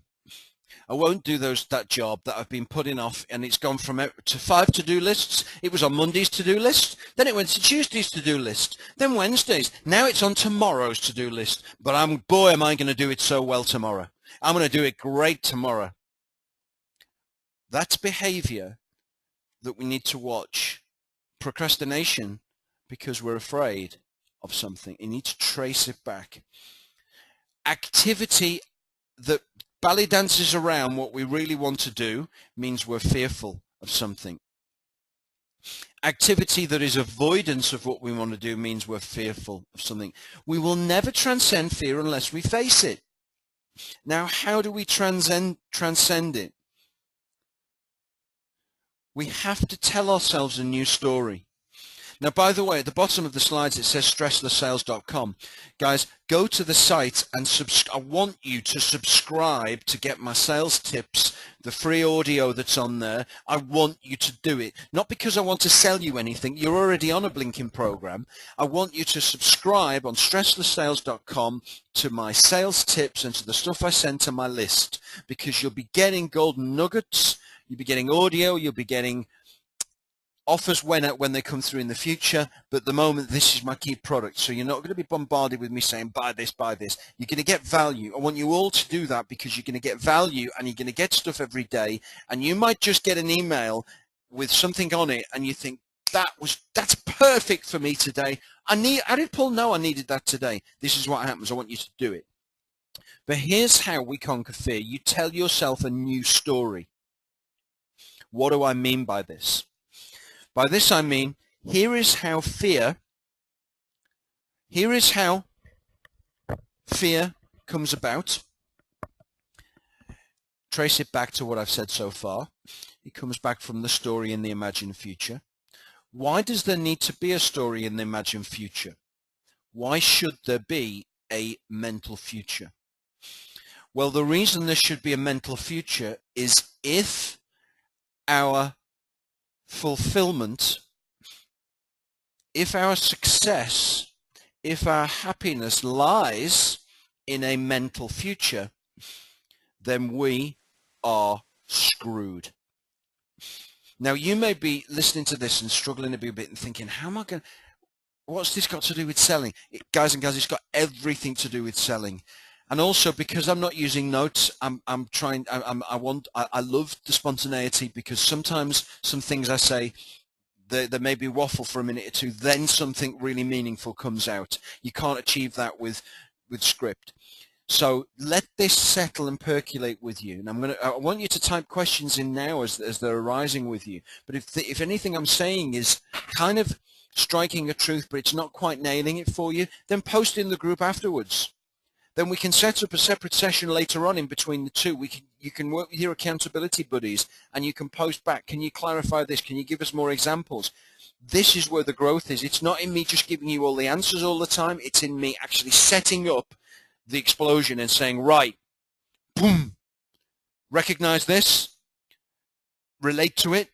A: I won't do that job that I've been putting off, and it's gone from to 5 to-do lists. It was on Monday's to-do list, then it went to Tuesday's to-do list, then Wednesday's. Now it's on tomorrow's to-do list. But boy, am I going to do it so well tomorrow. I'm going to do it great tomorrow. That's behavior that we need to watch. Procrastination, because we're afraid of something. You need to trace it back. Activity that belly dances around what we really want to do means we're fearful of something. Activity that is avoidance of what we want to do means we're fearful of something. We will never transcend fear unless we face it. Now, how do we transcend it? We have to tell ourselves a new story. Now, by the way, at the bottom of the slides, it says stresslesssales.com. Guys, go to the site and I want you to subscribe to get my sales tips, the free audio that's on there. I want you to do it. Not because I want to sell you anything. You're already on a blinking program. I want you to subscribe on stresslesssales.com to my sales tips and to the stuff I send to my list, because you'll be getting golden nuggets. You'll be getting audio. You'll be getting offers when they come through in the future, but at the moment this is my key product, so you're not going to be bombarded with me saying buy this, buy this. You're going to get value. I want you all to do that, because you're going to get value and you're going to get stuff every day, and you might just get an email with something on it and you think that's perfect for me today. I did Paul know I needed that today. This is what happens. I want you to do it. But here's how we conquer fear. You tell yourself a new story. What do I mean by this? By this I mean, here is how fear comes about. Trace it back to what I've said so far. It comes back from the story in the imagined future. Why does there need to be a story in the imagined future? Why should there be a mental future? Well, the reason there should be a mental future is if our fulfillment, if our success, if our happiness lies in a mental future, then we are screwed. Now, you may be listening to this and struggling a bit and thinking, how am I going? What's this got to do with selling? Guys and gals, it's got everything to do with selling. And also, because I'm not using notes, I love the spontaneity, because sometimes some things I say there may be waffle for a minute or two, then something really meaningful comes out. You can't achieve that with script. So let this settle and percolate with you. And I want you to type questions in now as they're arising with you. But if anything I'm saying is kind of striking a truth, but it's not quite nailing it for you, then post in the group afterwards. Then we can set up a separate session later on in between the two. You can work with your accountability buddies, and you can post back. Can you clarify this? Can you give us more examples? This is where the growth is. It's not in me just giving you all the answers all the time. It's in me actually setting up the explosion and saying, right, boom, recognize this, relate to it.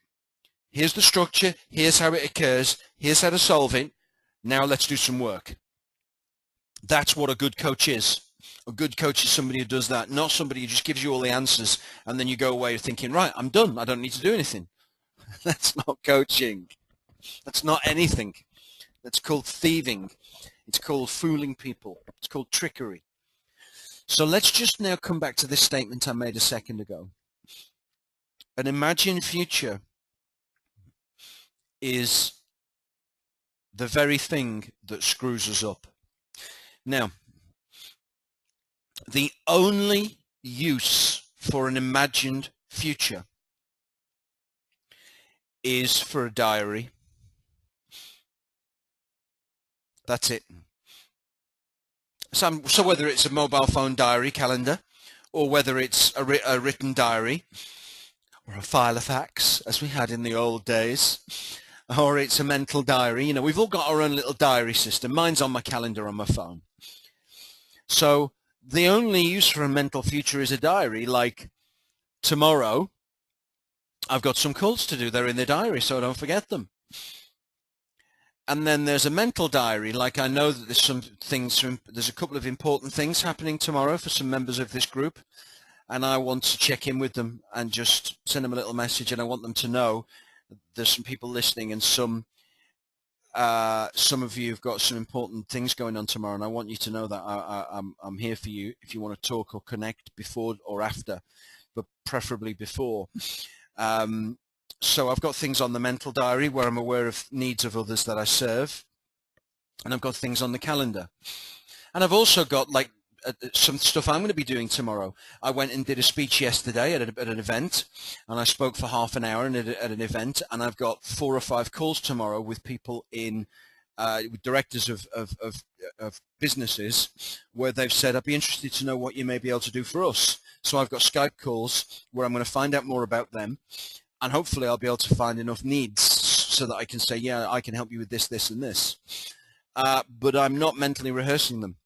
A: Here's the structure. Here's how it occurs. Here's how to solve it. Now let's do some work. That's what a good coach is. A good coach is somebody who does that, not somebody who just gives you all the answers and then you go away thinking, right, I'm done. I don't need to do anything. That's not coaching. That's not anything. That's called thieving. It's called fooling people. It's called trickery. So let's just now come back to this statement I made a second ago. An imagined future is the very thing that screws us up. Now, the only use for an imagined future is for a diary. That's it. So whether it's a mobile phone diary calendar, or whether it's a written diary, or a file of facts, as we had in the old days, or it's a mental diary. You know, we've all got our own little diary system. Mine's on my calendar on my phone. So the only use for a mental future is a diary. Like tomorrow, I've got some calls to do. They're in the diary, so I don't forget them. And then there's a mental diary, like I know that there's a couple of important things happening tomorrow for some members of this group, and I want to check in with them and just send them a little message, and I want them to know there's some people listening, and some of you have got some important things going on tomorrow, and I want you to know that I'm here for you if you want to talk or connect before or after, but preferably before. So I've got things on the mental diary where I'm aware of needs of others that I serve, and I've got things on the calendar. And I've also got like some stuff I'm going to be doing tomorrow. I went and did a speech yesterday at an event, and I spoke for half an hour at an event, and I've got 4 or 5 calls tomorrow with people with directors of businesses where they've said, I'd be interested to know what you may be able to do for us. So I've got Skype calls where I'm going to find out more about them. And hopefully I'll be able to find enough needs so that I can say, yeah, I can help you with this, this, and this. But I'm not mentally rehearsing them,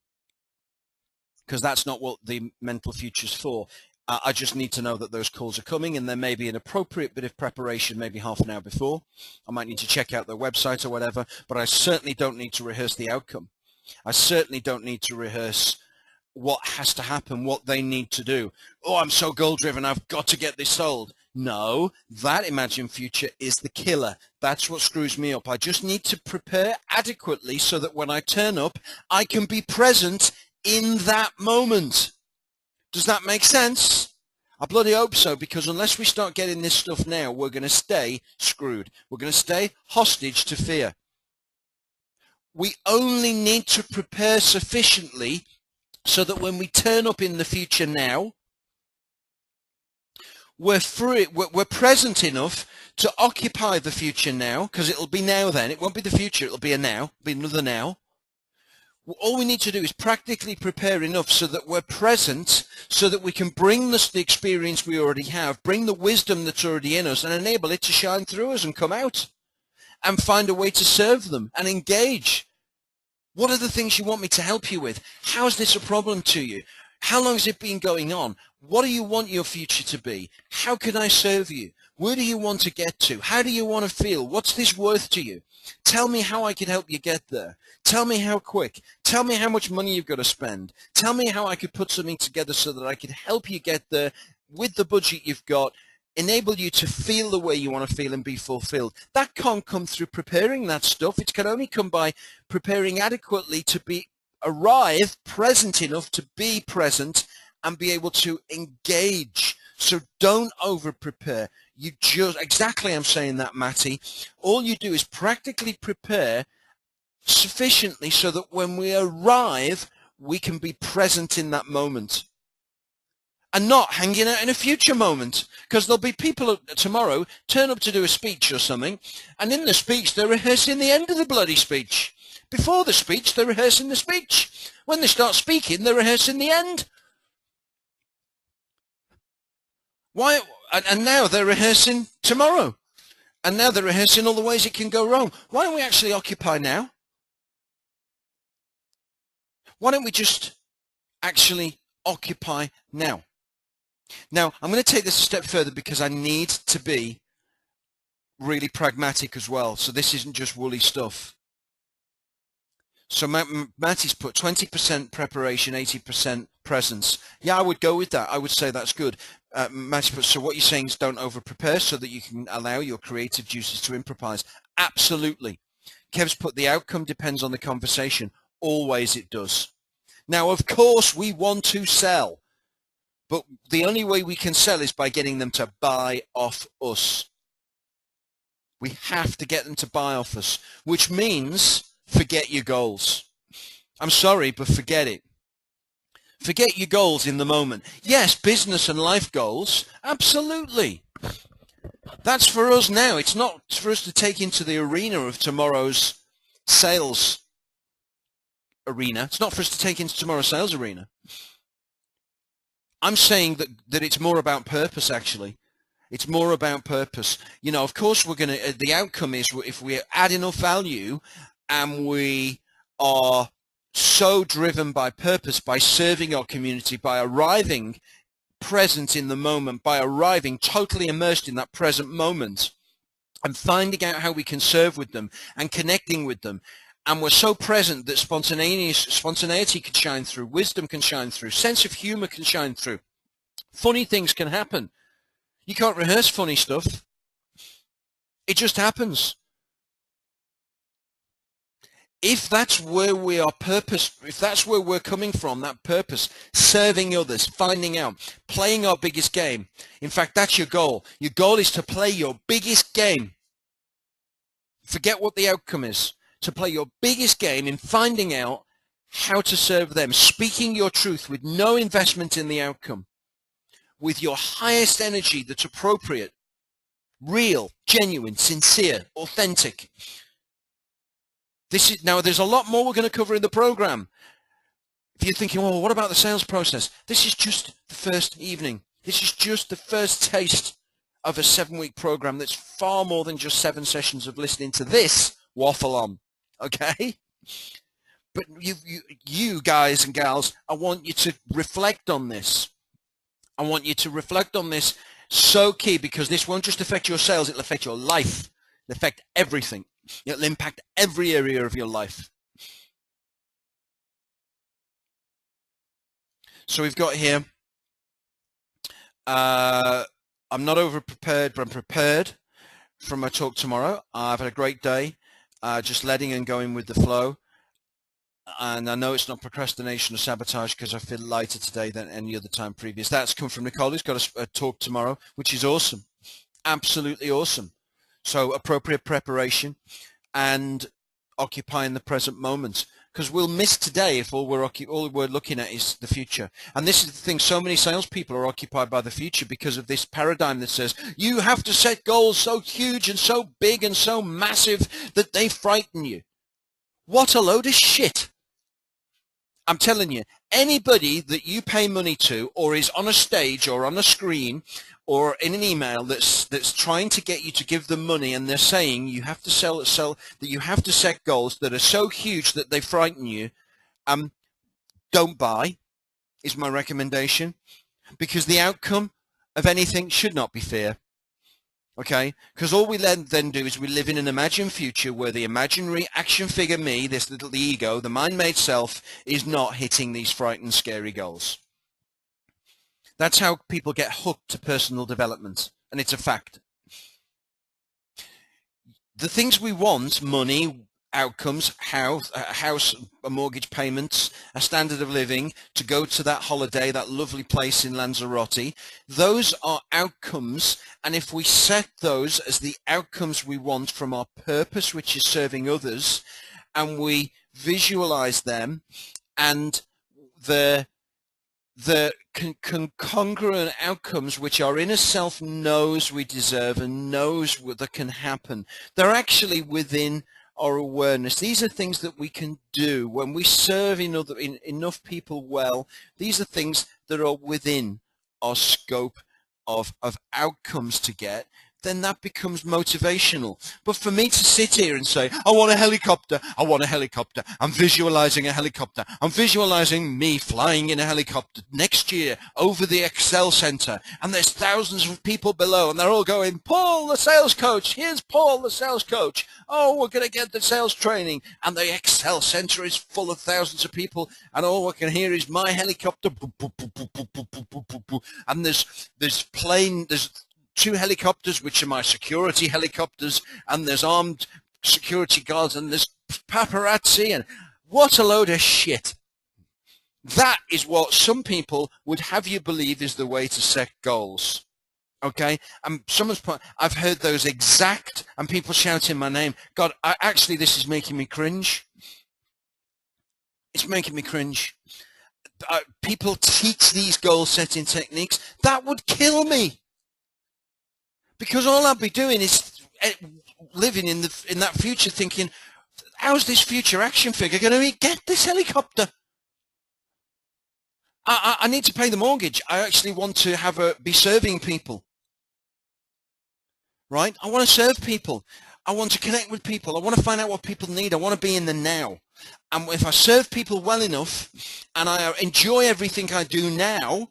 A: because that's not what the mental future's for. I just need to know that those calls are coming, and there may be an appropriate bit of preparation, maybe half an hour before. I might need to check out their website or whatever, but I certainly don't need to rehearse the outcome. I certainly don't need to rehearse what has to happen, what they need to do. Oh, I'm so goal-driven, I've got to get this sold. No, that imagined future is the killer. That's what screws me up. I just need to prepare adequately so that when I turn up, I can be present in that moment. Does that make sense? I bloody hope so, because unless we start getting this stuff now, we're going to stay screwed. We're going to stay hostage to fear. We only need to prepare sufficiently so that when we turn up in the future now, we're free, we're present enough to occupy the future now, because it'll be now then. It won't be the future, it'll be a now, it'll be another now. All we need to do is practically prepare enough so that we're present, so that we can bring the experience we already have, bring the wisdom that's already in us, and enable it to shine through us and come out, and find a way to serve them and engage. What are the things you want me to help you with? How is this a problem to you? How long has it been going on? What do you want your future to be? How can I serve you? Where do you want to get to? How do you want to feel? What's this worth to you? Tell me how I can help you get there. Tell me how quick. Tell me how much money you've got to spend. Tell me how I could put something together so that I could help you get there with the budget you've got, enable you to feel the way you want to feel and be fulfilled. That can't come through preparing that stuff. It can only come by preparing adequately to arrive present enough to be present and be able to engage So don't over prepare. You just, exactly, I'm saying that, Matty. All you do is practically prepare sufficiently so that when we arrive, we can be present in that moment and not hanging out in a future moment. Because there'll be people tomorrow turn up to do a speech or something, and in the speech they're rehearsing the end of the bloody speech. Before the speech they're rehearsing the speech. When they start speaking they're rehearsing the end. Why? And now they're rehearsing tomorrow. And now they're rehearsing all the ways it can go wrong. Why don't we actually occupy now? Why don't we just actually occupy now? Now, I'm going to take this a step further because I need to be really pragmatic as well. So this isn't just woolly stuff. So Matty's put 20% preparation, 80% presence. Yeah, I would go with that. I would say that's good. Matty put, so what you're saying is don't over-prepare so that you can allow your creative juices to improvise. Absolutely. Kev's put the outcome depends on the conversation. Always it does. Now, of course, we want to sell, but the only way we can sell is by getting them to buy off us. We have to get them to buy off us, which means forget your goals. I'm sorry, but forget it. Forget your goals in the moment. Yes, business and life goals, absolutely. That's for us now. It's not for us to take into the arena of tomorrow's sales arena. It's not for us to take into tomorrow's sales arena. I'm saying that it's more about purpose, actually. It's more about purpose. You know, of course, we're going to, the outcome is if we add enough value and we are so driven by purpose, by serving our community, by arriving present in the moment, by arriving totally immersed in that present moment and finding out how we can serve with them and connecting with them. And we're so present that spontaneity can shine through, wisdom can shine through, sense of humor can shine through. Funny things can happen. You can't rehearse funny stuff. It just happens. If that's where we are if that's where we're coming from, that purpose, serving others, finding out, playing our biggest game. In fact, that's your goal. Your goal is to play your biggest game. Forget what the outcome is. To play your biggest game in finding out how to serve them, speaking your truth with no investment in the outcome, with your highest energy that's appropriate, real, genuine, sincere, authentic. Now, there's a lot more we're going to cover in the program. If you're thinking, well, what about the sales process? This is just the first evening. This is just the first taste of a 7-week program that's far more than just 7 sessions of listening to this waffle on, okay? But you guys and gals, I want you to reflect on this. I want you to reflect on this. So key, because this won't just affect your sales, it'll affect your life. It'll affect everything. It'll impact every area of your life. So we've got here, I'm not over prepared, but I'm prepared for my talk tomorrow. I've had a great day, just letting and going with the flow. And I know it's not procrastination or sabotage because I feel lighter today than any other time previous. That's come from Nicole, who's got a talk tomorrow, which is awesome. Absolutely awesome. So appropriate preparation and occupying the present moment, because we'll miss today if all we're looking at is the future. And this is the thing, so many salespeople are occupied by the future because of this paradigm that says you have to set goals so huge and so big and so massive that they frighten you. What a load of shit. I'm telling you, anybody that you pay money to or is on a stage or on a screen or in an email that's trying to get you to give them money, and they're saying you have to sell that you have to set goals that are so huge that they frighten you, don't buy is my recommendation, because the outcome of anything should not be fear. Okay, because all we then do is we live in an imagined future where the imaginary action figure me, this little ego, the mind-made self, is not hitting these frightened, scary goals. That's how people get hooked to personal development, and it's a fact. The things we want, money, outcomes, house, mortgage payments, a standard of living, to go to that holiday, that lovely place in Lanzarote. Those are outcomes, and if we set those as the outcomes we want from our purpose, which is serving others, and we visualize them, and the congruent outcomes which our inner self knows we deserve and knows that can happen, they're actually within our awareness. These are things that we can do when we serve enough people well. These are things that are within our scope of outcomes to get. Then that becomes motivational. But for me to sit here and say, I want a helicopter, I want a helicopter, I'm visualizing a helicopter, I'm visualizing me flying in a helicopter next year over the Excel Center, and there's thousands of people below, and they're all going, Paul, the sales coach, here's Paul, the sales coach, oh, we're going to get the sales training, and the Excel Center is full of thousands of people, and all we can hear is my helicopter, and there's 2 helicopters, which are my security helicopters, and there's armed security guards, and there's paparazzi, and what a load of shit. That is what some people would have you believe is the way to set goals. Okay, and I've heard those exact, and people shouting my name. God, actually, this is making me cringe. It's making me cringe. People teach these goal-setting techniques. That would kill me. Because all I'll be doing is living in that future thinking, how's this future action figure going to get this helicopter? I need to pay the mortgage. I actually want to be serving people. Right? I want to serve people. I want to connect with people. I want to find out what people need. I want to be in the now. And if I serve people well enough and I enjoy everything I do now,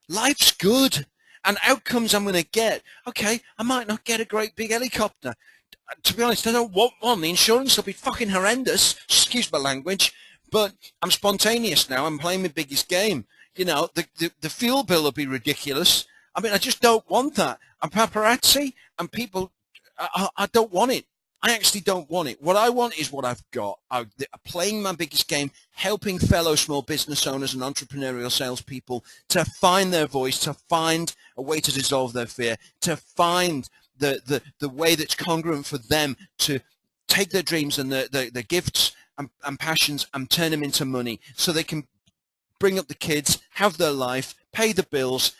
A: life's good. And outcomes I'm going to get, okay, I might not get a great big helicopter. To be honest, I don't want one. The insurance will be fucking horrendous, excuse my language, but I'm spontaneous now. I'm playing my biggest game. You know, the fuel bill will be ridiculous. I mean, I just don't want that. And paparazzi and people, I don't want it. I actually don't want it. What I want is what I've got. I'm playing my biggest game, helping fellow small business owners and entrepreneurial salespeople to find their voice, to find a way to dissolve their fear, to find the way that's congruent for them to take their dreams and their gifts and passions and turn them into money so they can bring up the kids, have their life, pay the bills,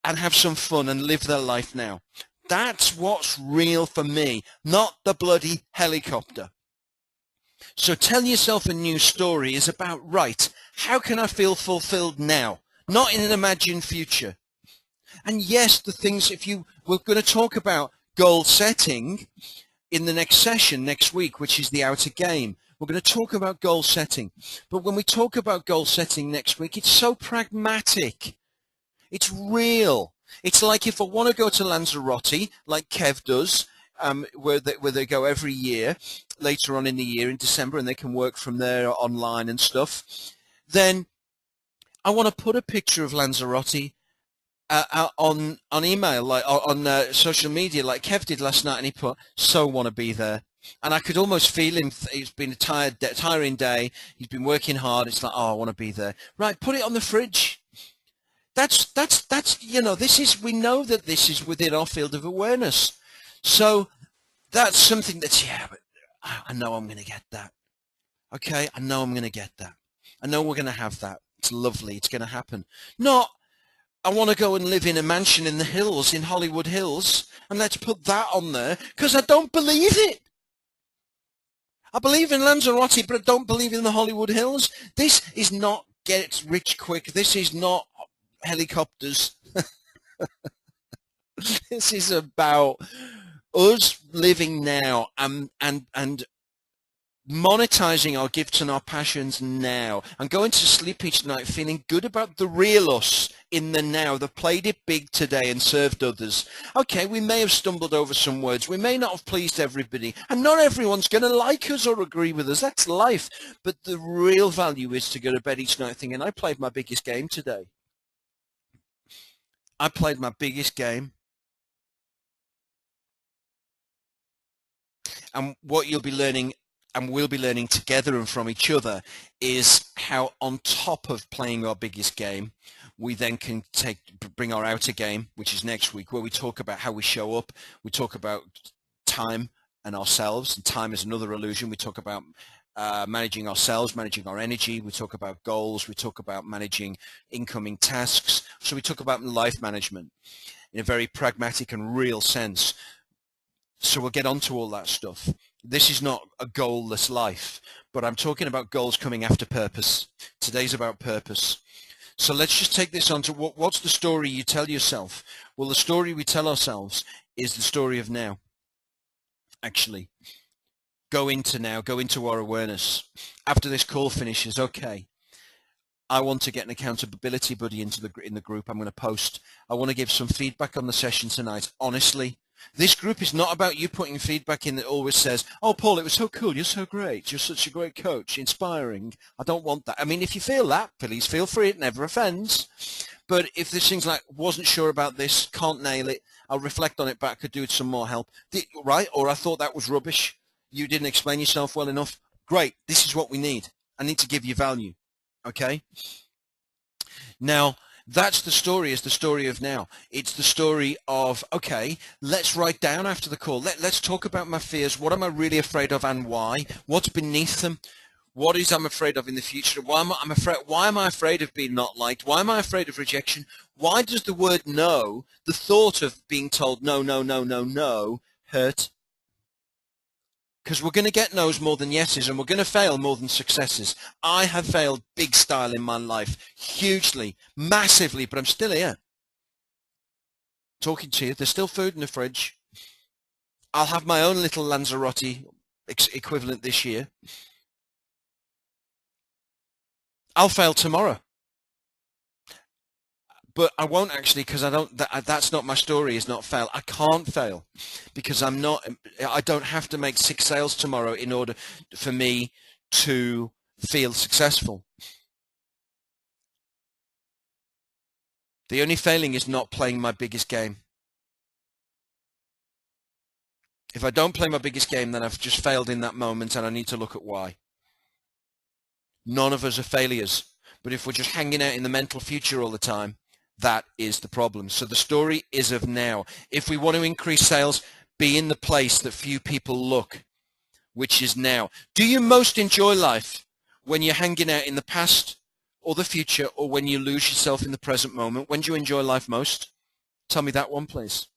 A: and have some fun and live their life now. That's what's real for me, not the bloody helicopter. So tell yourself a new story is about, right, how can I feel fulfilled now? Not in an imagined future. And yes, the things, we're going to talk about goal setting in the next session next week, which is the outer game. We're going to talk about goal setting. But when we talk about goal setting next week, it's so pragmatic. It's real. It's like if I want to go to Lanzarote, like Kev does, where they go every year, later on in the year, in December, and they can work from there online and stuff, then I want to put a picture of Lanzarote on email, like on social media, like Kev did last night, and he put, so want to be there. And I could almost feel him. It's been a tiring day. He's been working hard. It's like, oh, I want to be there. Right, put it on the fridge. That's we know that this is within our field of awareness. So that's something that's, but I know I'm going to get that. Okay, I know I'm going to get that. I know we're going to have that. It's lovely. It's going to happen. Not, I want to go and live in a mansion in the hills, in Hollywood Hills, and let's put that on there, because I don't believe it. I believe in Lanzarote, but I don't believe in the Hollywood Hills. This is not get rich quick. This is not helicopters. This is about us living now and monetizing our gifts and our passions now, and going to sleep each night feeling good about the real us in the now. They've played it big today and served others. Okay, we may have stumbled over some words. We may not have pleased everybody, and not everyone's going to like us or agree with us. That's life. But the real value is to go to bed each night thinking, I played my biggest game today. I played my biggest game. And what you'll be learning and we'll be learning together and from each other, is how on top of playing our biggest game, we then can bring our outer game, which is next week, where we talk about how we show up. We talk about time and ourselves, and time is another illusion. We talk about managing ourselves, managing our energy. We talk about goals. We talk about managing incoming tasks. So we talk about life management in a very pragmatic and real sense. So we'll get onto all that stuff. This is not a goalless life, but I'm talking about goals coming after purpose. Today's about purpose. So let's just take this on to what's the story you tell yourself? Well, the story we tell ourselves is the story of now. Actually, go into now, go into our awareness. After this call finishes, okay, I want to get an accountability buddy in the group. I'm going to post. I want to give some feedback on the session tonight. Honestly, this group is not about you putting feedback in that always says, oh, Paul, it was so cool. You're so great. You're such a great coach. Inspiring. I don't want that. I mean, if you feel that, please feel free. It never offends. But if there's things like, wasn't sure about this, can't nail it, I'll reflect on it back, could do with some more help. Right? Or I thought that was rubbish. You didn't explain yourself well enough. Great. This is what we need. I need to give you value. Okay? Now, that's the story, is the story of now. It's the story of, okay, let's write down after the call. Let's talk about my fears. What am I really afraid of and why? What's beneath them? What is I'm afraid of in the future? Why am I afraid of being not liked? Why am I afraid of rejection? Why does the word no, the thought of being told no, no, no, no, no, hurt? Because we're going to get no's more than yeses, and we're going to fail more than successes. I have failed big style in my life, hugely, massively, but I'm still here. Talking to you. There's still food in the fridge. I'll have my own little Lanzarote equivalent this year. I'll fail tomorrow. But I won't actually, because that's not my story, is not fail. I can't fail because I don't have to make 6 sales tomorrow in order for me to feel successful. The only failing is not playing my biggest game. If I don't play my biggest game, then I've just failed in that moment, and I need to look at why. None of us are failures. But if we're just hanging out in the mental future all the time, that is the problem. So the story is of now. If we want to increase sales, be in the place that few people look, which is now. Do you most enjoy life when you're hanging out in the past or the future, or when you lose yourself in the present moment? When do you enjoy life most? Tell me that one, please.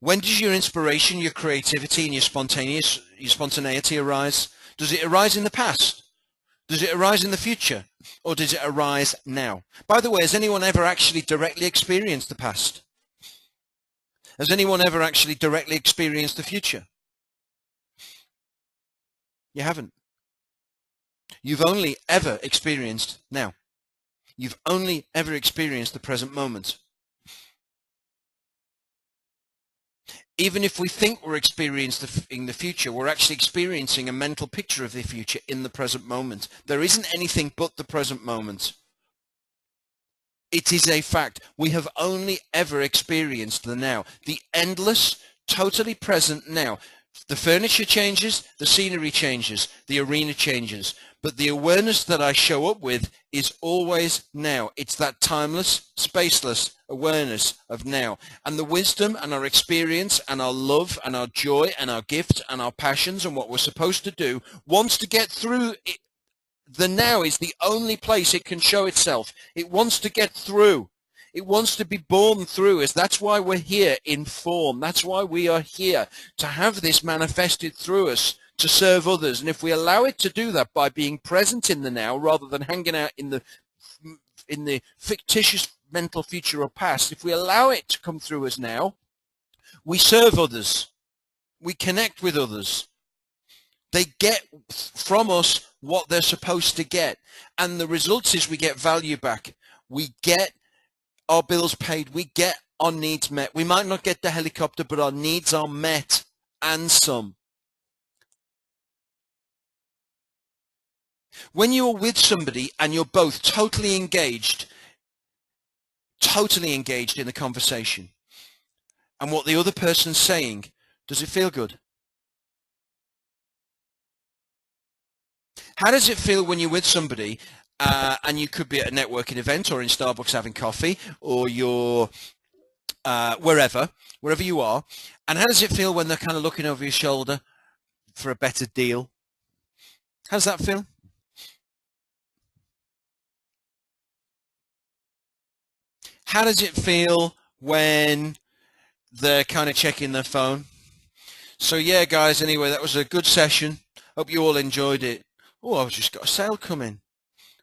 A: When does your inspiration, your creativity, and your spontaneity arise? Does it arise in the past? Does it arise in the future? Or does it arise now? By the way, has anyone ever actually directly experienced the past? Has anyone ever actually directly experienced the future? You haven't. You've only ever experienced now. You've only ever experienced the present moment. Even if we think we're experiencing the future, we're actually experiencing a mental picture of the future in the present moment. There isn't anything but the present moment. It is a fact. We have only ever experienced the now, the endless, totally present now. The furniture changes, the scenery changes, the arena changes, but the awareness that I show up with is always now. It's that timeless, spaceless awareness of now. And the wisdom and our experience and our love and our joy and our gift and our passions and what we're supposed to do wants to get through. The now is the only place it can show itself. It wants to get through. It wants to be born through us. That's why we're here in form. That's why we are here, to have this manifested through us, to serve others. And if we allow it to do that by being present in the now rather than hanging out in the fictitious mental future or past, if we allow it to come through us now, we serve others. We connect with others. They get from us what they're supposed to get. And the result is we get value back. We get our bills paid. We get our needs met. We might not get the helicopter, but our needs are met and some. When you're with somebody and you're both totally engaged in the conversation, and what the other person's saying Does it feel good? How does it feel when you're with somebody and you could be at a networking event or in Starbucks having coffee, or you're wherever you are, and how does it feel when they're kind of looking over your shoulder for a better deal? How does that feel? How does it feel when they're kind of checking their phone? So yeah, guys, anyway, that was a good session. Hope you all enjoyed it. Oh, I've just got a sale coming.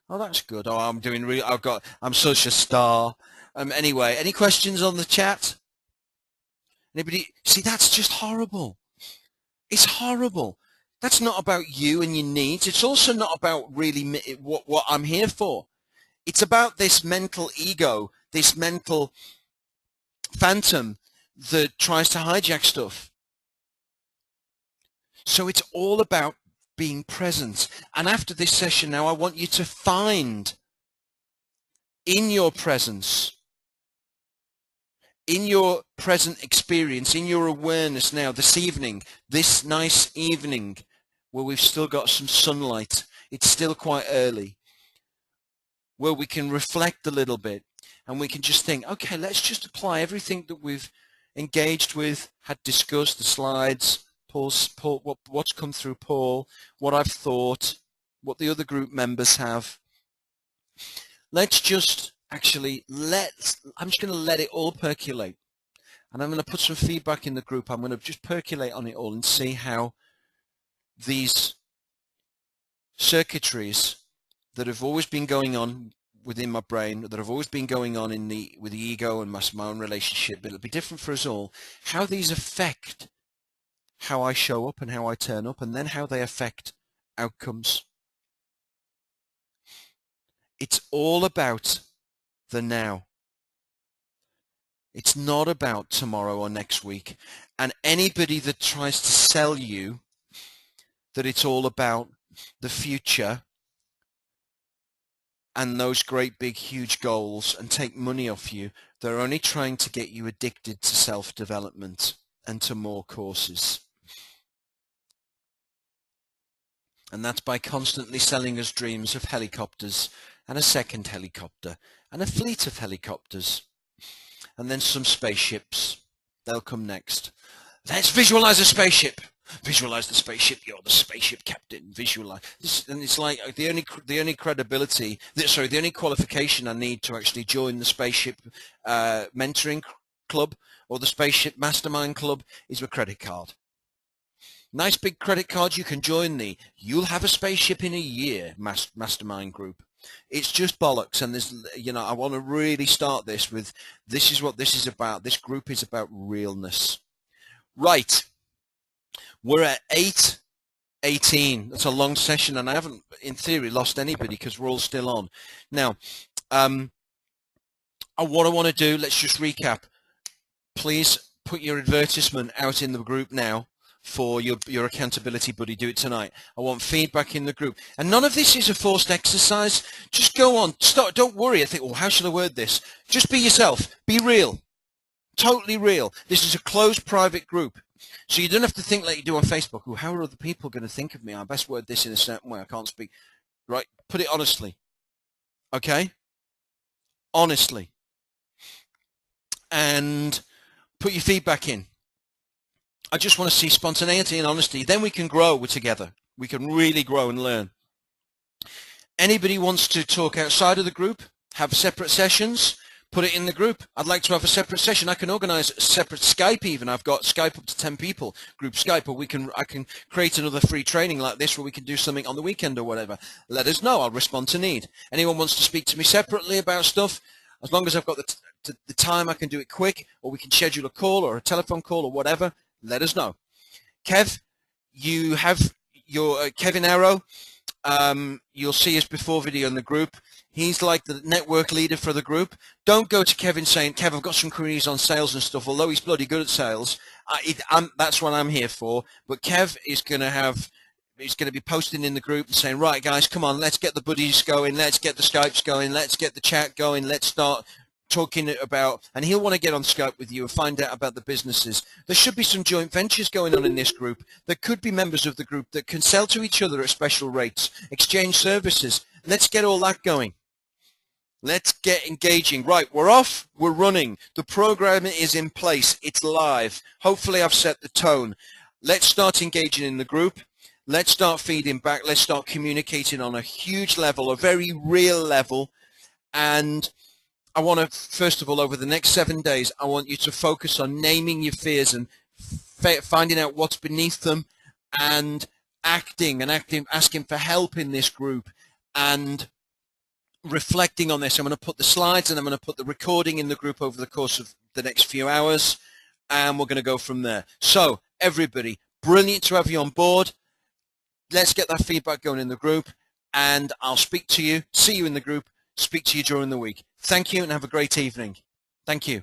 A: Oh, that's good. Oh, I'm such a star. Anyway, any questions on the chat? Anybody? See, that's just horrible. It's horrible. That's not about you and your needs. It's also not about really what I'm here for. It's about this mental ego, this mental phantom that tries to hijack stuff. So it's all about being present. And after this session now, I want you to find in your presence, in your present experience, in your awareness now, this evening, this nice evening where we've still got some sunlight, it's still quite early, where we can reflect a little bit and we can just think, okay, let's just apply everything that we've engaged with, had discussed, the slides, Paul, what's come through Paul, what I've thought, what the other group members have. Let's just actually I'm just going to let it all percolate. And I'm going to put some feedback in the group. I'm going to just percolate on it all and see how these circuitries that have always been going on within my brain, that have always been going on with the ego and my own relationship, but it'll be different for us all, how these affect how I show up and how I turn up, and then how they affect outcomes. It's all about the now. It's not about tomorrow or next week. And anybody that tries to sell you that it's all about the future and those great big huge goals and take money off you, they're only trying to get you addicted to self-development and to more courses. And that's by constantly selling us dreams of helicopters and a second helicopter and a fleet of helicopters and then some spaceships. They'll come next. Let's visualize a spaceship. Visualize the spaceship. You're the spaceship captain. Visualize this, and it's like the only credibility. The only qualification I need to actually join the spaceship mentoring club or the spaceship mastermind club is a credit card. Nice big credit card. You can join the You'll Have a Spaceship in a Year mastermind group. It's just bollocks, and there's, I want to really start this with, this is what this is about. This group is about realness. Right. We're at 8:18. That's a long session, and I haven't, in theory, lost anybody because we're all still on. Now, what I want to do, let's just recap. Please put your advertisement out in the group now for your accountability buddy. Do it tonight. I want feedback in the group. And none of this is a forced exercise. Just go on. Don't worry. I think, well, how should I word this? Just be yourself. Be real. Totally real. This is a closed private group. So you don't have to think like you do on Facebook. Oh, how are other people going to think of me? I best word this in a certain way. I can't speak. Right? Put it honestly. Okay? Honestly. And put your feedback in. I just want to see spontaneity and honesty. Then we can grow together. We can really grow and learn. Anybody wants to talk outside of the group, have separate sessions, put it in the group. I'd like to have a separate session. I can organize a separate Skype even. I've got Skype up to 10 people, group Skype, or I can create another free training like this where we can do something on the weekend or whatever. Let us know. I'll respond to need. Anyone wants to speak to me separately about stuff, as long as I've got the time, I can do it quick, or we can schedule a call or a telephone call or whatever. Let us know. Kev, you have your Kevin Arrow. You'll see his before video in the group. He's like the network leader for the group. Don't go to Kevin saying, Kev, I've got some queries on sales and stuff, although he's bloody good at sales. That's what I'm here for. But Kev is going to be posting in the group and saying, right, guys, come on, let's get the buddies going. Let's get the Skypes going. Let's get the chat going. Let's start talking about, and he'll want to get on Skype with you and find out about the businesses. There should be some joint ventures going on in this group. There could be members of the group that can sell to each other at special rates, exchange services. Let's get all that going. Let's get engaging. Right, we're off, we're running. The program is in place, it's live. Hopefully I've set the tone. Let's start engaging in the group. Let's start feeding back. Let's start communicating on a huge level, a very real level. And I want to, first of all, over the next 7 days, I want you to focus on naming your fears and finding out what's beneath them and asking for help in this group and reflecting on this. I'm going to put the slides and I'm going to put the recording in the group over the course of the next few hours, and we're going to go from there. So, everybody, brilliant to have you on board. Let's get that feedback going in the group, and I'll speak to you, see you in the group, speak to you during the week. Thank you and have a great evening. Thank you.